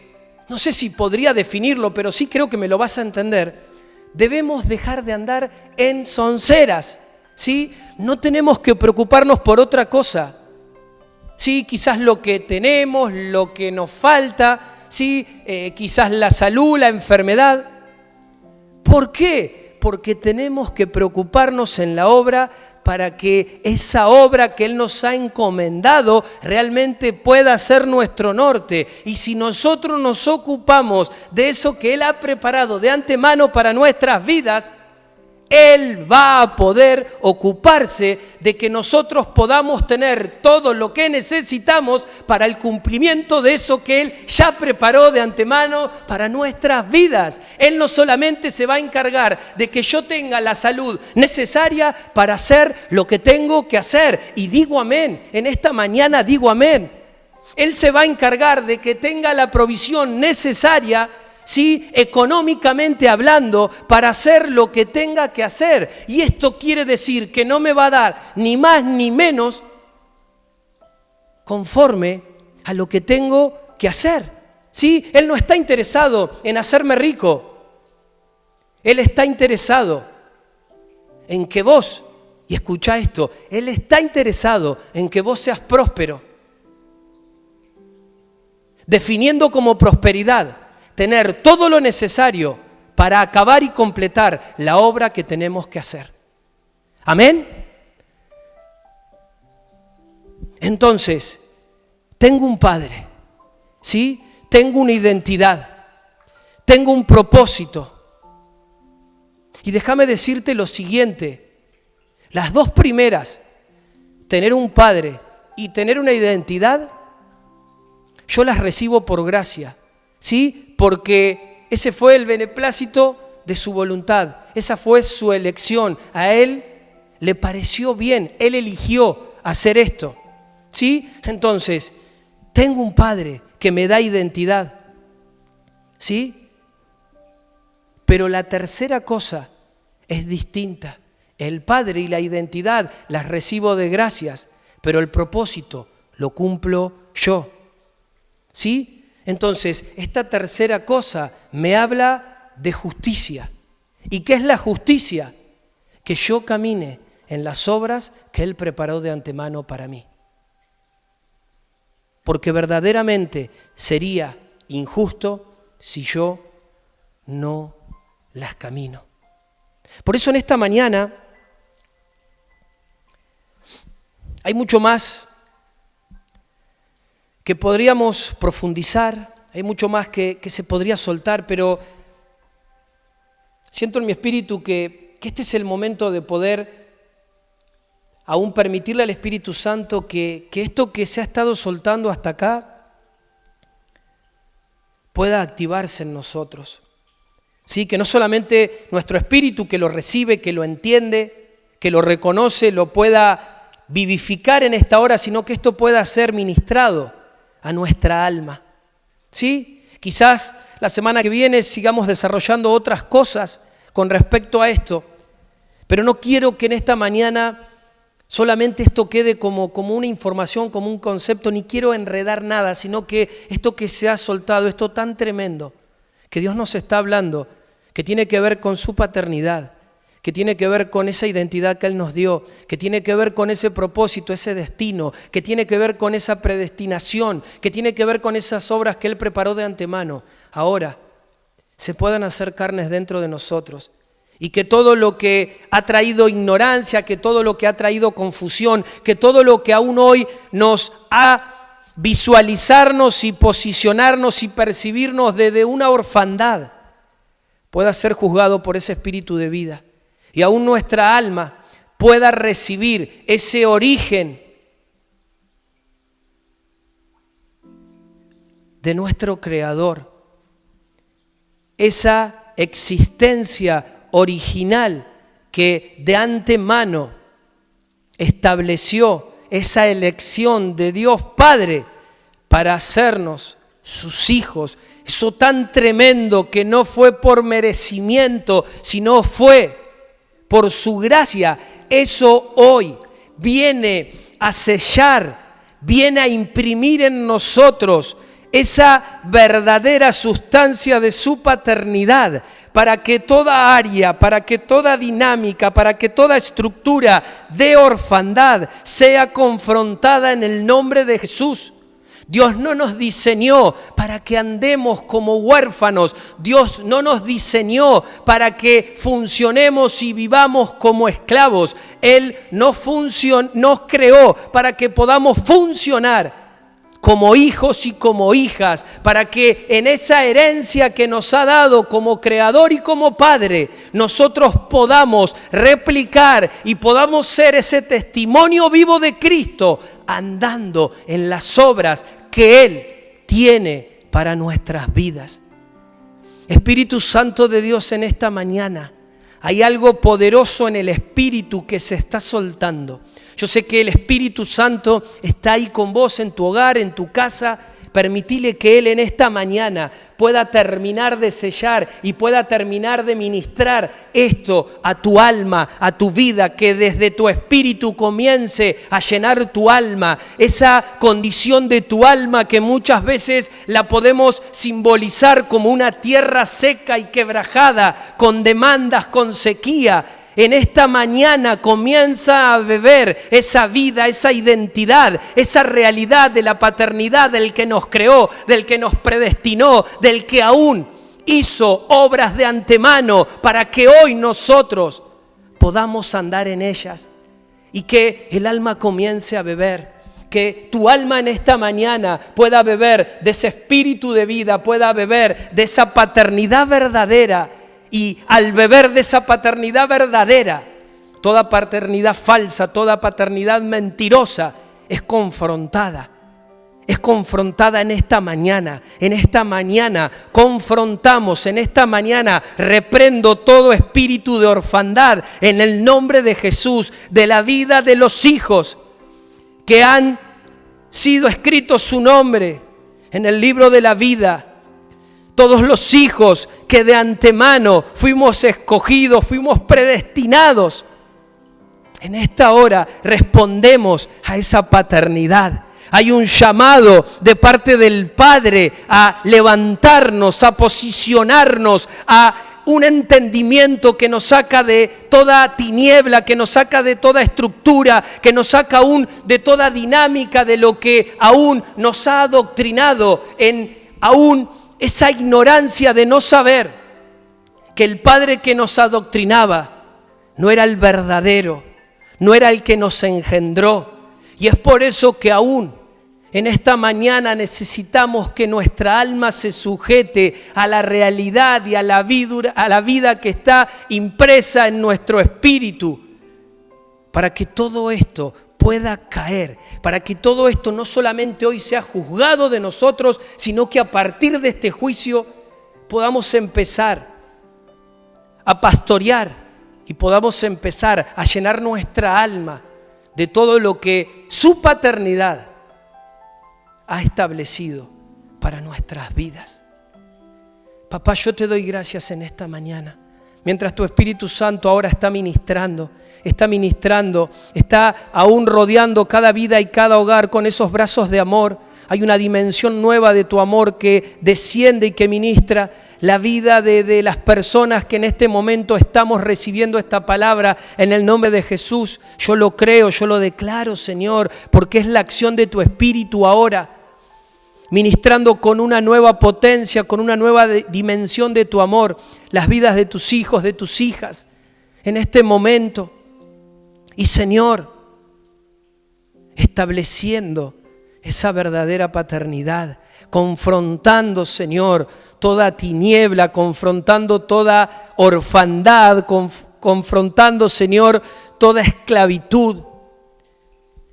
no sé si podría definirlo, pero sí creo que me lo vas a entender, debemos dejar de andar en sonceras, ¿sí? No tenemos que preocuparnos por otra cosa. Sí, quizás lo que tenemos, lo que nos falta, sí, quizás la salud, la enfermedad. ¿Por qué? Porque tenemos que preocuparnos en la obra para que esa obra que Él nos ha encomendado realmente pueda ser nuestro norte. Y si nosotros nos ocupamos de eso que Él ha preparado de antemano para nuestras vidas, Él va a poder ocuparse de que nosotros podamos tener todo lo que necesitamos para el cumplimiento de eso que Él ya preparó de antemano para nuestras vidas. Él no solamente se va a encargar de que yo tenga la salud necesaria para hacer lo que tengo que hacer. Y digo amén, en esta mañana digo amén. Él se va a encargar de que tenga la provisión necesaria, ¿sí?, económicamente hablando, para hacer lo que tenga que hacer. Y esto quiere decir que no me va a dar ni más ni menos conforme a lo que tengo que hacer. ¿Sí? Él no está interesado en hacerme rico. Él está interesado en que vos, y escucha esto, Él está interesado en que vos seas próspero. Definiendo como prosperidad tener todo lo necesario para acabar y completar la obra que tenemos que hacer. ¿Amén? Entonces, tengo un Padre, ¿sí? Tengo una identidad, tengo un propósito. Y déjame decirte lo siguiente, las dos primeras, tener un Padre y tener una identidad, yo las recibo por gracia, ¿sí? Porque ese fue el beneplácito de su voluntad, esa fue su elección. A Él le pareció bien, Él eligió hacer esto, ¿sí? Entonces, tengo un Padre que me da identidad, ¿sí? Pero la tercera cosa es distinta. El Padre y la identidad las recibo de gracias, pero el propósito lo cumplo yo, ¿sí? Entonces, esta tercera cosa me habla de justicia. ¿Y qué es la justicia? Que yo camine en las obras que Él preparó de antemano para mí. Porque verdaderamente sería injusto si yo no las camino. Por eso en esta mañana hay mucho más que podríamos profundizar, hay mucho más que se podría soltar, pero siento en mi espíritu que este es el momento de poder aún permitirle al Espíritu Santo que esto que se ha estado soltando hasta acá pueda activarse en nosotros. Sí, que no solamente nuestro espíritu que lo recibe, que lo entiende, que lo reconoce, lo pueda vivificar en esta hora, sino que esto pueda ser ministrado a nuestra alma. ¿Sí? Quizás la semana que viene sigamos desarrollando otras cosas con respecto a esto, pero no quiero que en esta mañana solamente esto quede como una información, como un concepto, ni quiero enredar nada, sino que esto que se ha soltado, esto tan tremendo, que Dios nos está hablando, que tiene que ver con su paternidad, que tiene que ver con esa identidad que Él nos dio, que tiene que ver con ese propósito, ese destino, que tiene que ver con esa predestinación, que tiene que ver con esas obras que Él preparó de antemano, ahora se puedan hacer carnes dentro de nosotros. Y que todo lo que ha traído ignorancia, que todo lo que ha traído confusión, que todo lo que aún hoy nos ha visualizarnos y posicionarnos y percibirnos desde una orfandad, pueda ser juzgado por ese espíritu de vida. Y aún nuestra alma pueda recibir ese origen de nuestro Creador, esa existencia original que de antemano estableció esa elección de Dios Padre para hacernos sus hijos. Eso tan tremendo que no fue por merecimiento, sino fue por su gracia. Eso hoy viene a sellar, viene a imprimir en nosotros esa verdadera sustancia de su paternidad, para que toda área, para que toda dinámica, para que toda estructura de orfandad sea confrontada en el nombre de Jesús. Dios no nos diseñó para que andemos como huérfanos. Dios no nos diseñó para que funcionemos y vivamos como esclavos. Él nos creó para que podamos funcionar como hijos y como hijas, para que en esa herencia que nos ha dado como Creador y como Padre, nosotros podamos replicar y podamos ser ese testimonio vivo de Cristo, andando en las obras que Él tiene para nuestras vidas. Espíritu Santo de Dios, en esta mañana hay algo poderoso en el Espíritu que se está soltando. Yo sé que el Espíritu Santo está ahí con vos en tu hogar, en tu casa. Permitile que Él en esta mañana pueda terminar de sellar y pueda terminar de ministrar esto a tu alma, a tu vida, que desde tu espíritu comience a llenar tu alma, esa condición de tu alma que muchas veces la podemos simbolizar como una tierra seca y quebrajada, con demandas, con sequía. En esta mañana comienza a beber esa vida, esa identidad, esa realidad de la paternidad del que nos creó, del que nos predestinó, del que aún hizo obras de antemano para que hoy nosotros podamos andar en ellas. Y que el alma comience a beber, que tu alma en esta mañana pueda beber de ese espíritu de vida, pueda beber de esa paternidad verdadera. Y al beber de esa paternidad verdadera, toda paternidad falsa, toda paternidad mentirosa es confrontada en esta mañana. En esta mañana confrontamos, en esta mañana reprendo todo espíritu de orfandad en el nombre de Jesús, de la vida de los hijos que han sido escritos su nombre en el libro de la vida. Todos los hijos que de antemano fuimos escogidos, fuimos predestinados. En esta hora respondemos a esa paternidad. Hay un llamado de parte del Padre a levantarnos, a posicionarnos, a un entendimiento que nos saca de toda tiniebla, que nos saca de toda estructura, que nos saca aún de toda dinámica de lo que aún nos ha adoctrinado en aún esa ignorancia de no saber que el Padre que nos adoctrinaba no era el verdadero, no era el que nos engendró. Y es por eso que aún En esta mañana necesitamos que nuestra alma se sujete a la realidad y a la vida que está impresa en nuestro espíritu, para que todo esto pueda caer, para que todo esto no solamente hoy sea juzgado de nosotros, sino que a partir de este juicio podamos empezar a pastorear y podamos empezar a llenar nuestra alma de todo lo que su paternidad ha establecido para nuestras vidas. Papá, yo te doy gracias en esta mañana. Mientras tu Espíritu Santo ahora está ministrando, está aún rodeando cada vida y cada hogar con esos brazos de amor. Hay una dimensión nueva de tu amor que desciende y que ministra la vida de las personas que en este momento estamos recibiendo esta palabra en el nombre de Jesús. Yo lo creo, yo lo declaro, Señor, porque es la acción de tu Espíritu ahora, ministrando con una nueva potencia, con una nueva dimensión de tu amor, las vidas de tus hijos, de tus hijas, en este momento. Y Señor, estableciendo esa verdadera paternidad, confrontando, Señor, toda tiniebla, confrontando toda orfandad, confrontando, Señor, toda esclavitud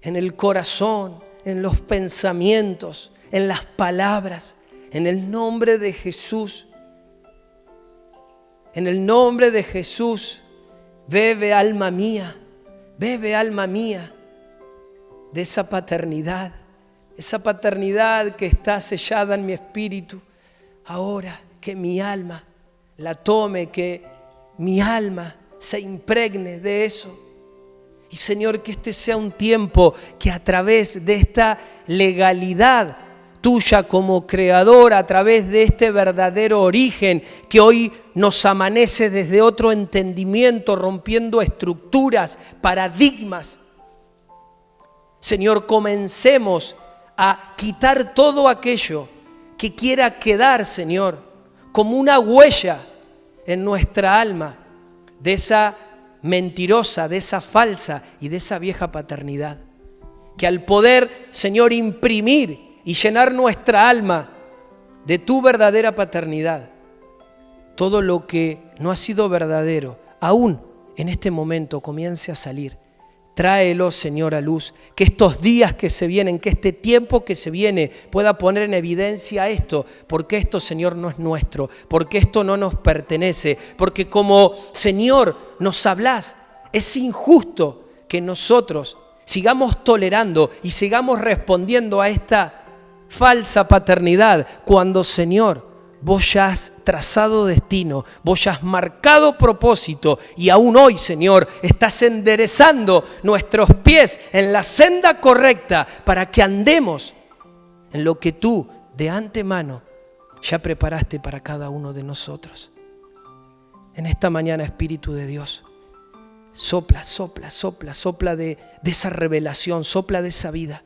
en el corazón, en los pensamientos, en las palabras, en el nombre de Jesús. En el nombre de Jesús, bebe alma mía de esa paternidad que está sellada en mi espíritu. Ahora que mi alma la tome, que mi alma se impregne de eso. Y Señor, que este sea un tiempo que a través de esta legalidad tuya como creador, a través de este verdadero origen que hoy nos amanece desde otro entendimiento, rompiendo estructuras, paradigmas. Señor, comencemos a quitar todo aquello que quiera quedar, Señor, como una huella en nuestra alma de esa mentirosa, de esa falsa y de esa vieja paternidad. Que al poder, Señor, imprimir y llenar nuestra alma de tu verdadera paternidad, todo lo que no ha sido verdadero, aún en este momento comience a salir. Tráelo, Señor, a luz. Que estos días que se vienen, que este tiempo que se viene pueda poner en evidencia esto. Porque esto, Señor, no es nuestro. Porque esto no nos pertenece. Porque como, Señor, nos hablás, es injusto que nosotros sigamos tolerando y sigamos respondiendo a esta falsa paternidad, cuando, Señor, vos ya has trazado destino, vos ya has marcado propósito y aún hoy, Señor, estás enderezando nuestros pies en la senda correcta para que andemos en lo que tú de antemano ya preparaste para cada uno de nosotros. En esta mañana, Espíritu de Dios, sopla de esa revelación, sopla de esa vida,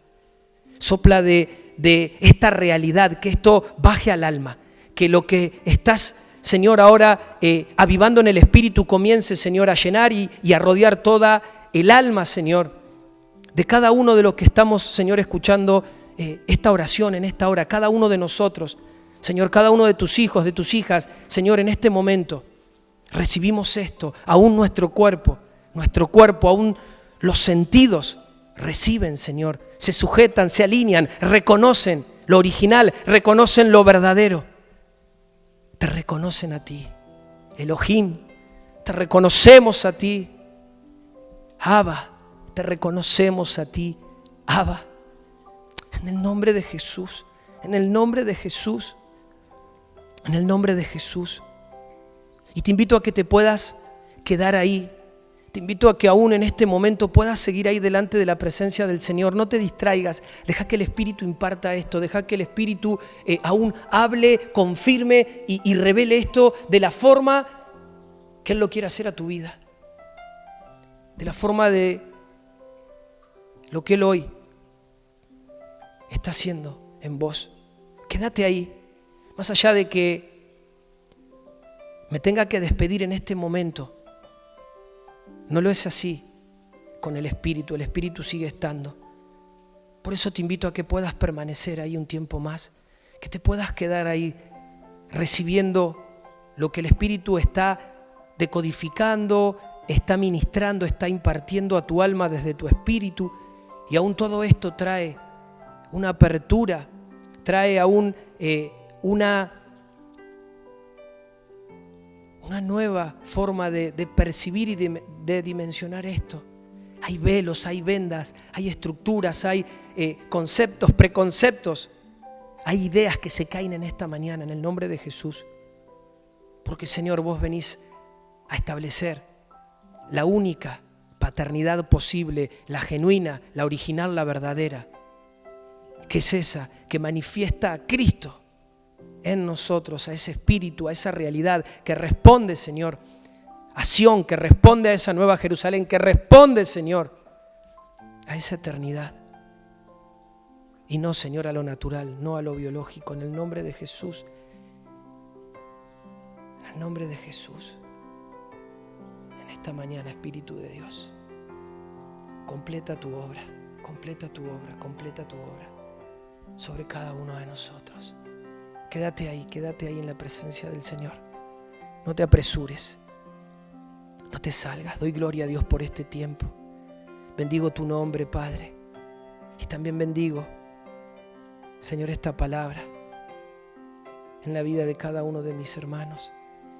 sopla de esta realidad, que esto baje al alma, que lo que estás, Señor, ahora avivando en el Espíritu comience, Señor, a llenar y a rodear toda el alma, Señor, de cada uno de los que estamos, Señor, escuchando esta oración en esta hora, cada uno de nosotros, Señor, cada uno de tus hijos, de tus hijas, Señor, en este momento recibimos esto, aún nuestro cuerpo, aún los sentidos reciben, Señor, se sujetan, se alinean, reconocen lo original, reconocen lo verdadero. Te reconocen a ti, Elohim, te reconocemos a ti, Abba, te reconocemos a ti, Abba. En el nombre de Jesús, en el nombre de Jesús, en el nombre de Jesús. Y te invito a que te puedas quedar ahí. Te invito a que aún en este momento puedas seguir ahí delante de la presencia del Señor. No te distraigas, deja que el Espíritu imparta esto, deja que el Espíritu aún hable, confirme y revele esto de la forma que Él lo quiere hacer a tu vida. De la forma de lo que Él hoy está haciendo en vos. Quédate ahí, más allá de que me tenga que despedir en este momento. No lo es así con el Espíritu sigue estando. Por eso te invito a que puedas permanecer ahí un tiempo más, que te puedas quedar ahí recibiendo lo que el Espíritu está decodificando, está ministrando, está impartiendo a tu alma desde tu espíritu. Y aún todo esto trae una apertura, trae aún una nueva forma de percibir y de dimensionar esto. Hay velos, hay vendas, hay estructuras, hay conceptos, preconceptos. Hay ideas que se caen en esta mañana en el nombre de Jesús. Porque, Señor, vos venís a establecer la única paternidad posible, la genuina, la original, la verdadera, que es esa que manifiesta a Cristo en nosotros, a ese espíritu, a esa realidad que responde, Señor, a Sión, que responde a esa nueva Jerusalén, que responde, Señor, a esa eternidad. Y no, Señor, a lo natural, no a lo biológico, en el nombre de Jesús. En el nombre de Jesús. En esta mañana, Espíritu de Dios, completa tu obra, completa tu obra, completa tu obra sobre cada uno de nosotros. Quédate ahí en la presencia del Señor. No te apresures, no te salgas. Doy gloria a Dios por este tiempo. Bendigo tu nombre, Padre. Y también bendigo, Señor, esta palabra en la vida de cada uno de mis hermanos.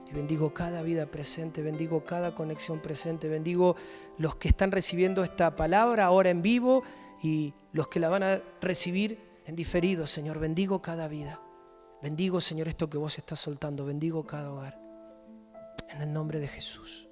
Y bendigo cada vida presente, bendigo cada conexión presente, bendigo los que están recibiendo esta palabra ahora en vivo y los que la van a recibir en diferido, Señor. Bendigo cada vida. Bendigo, Señor, esto que vos estás soltando. Bendigo cada hogar. En el nombre de Jesús.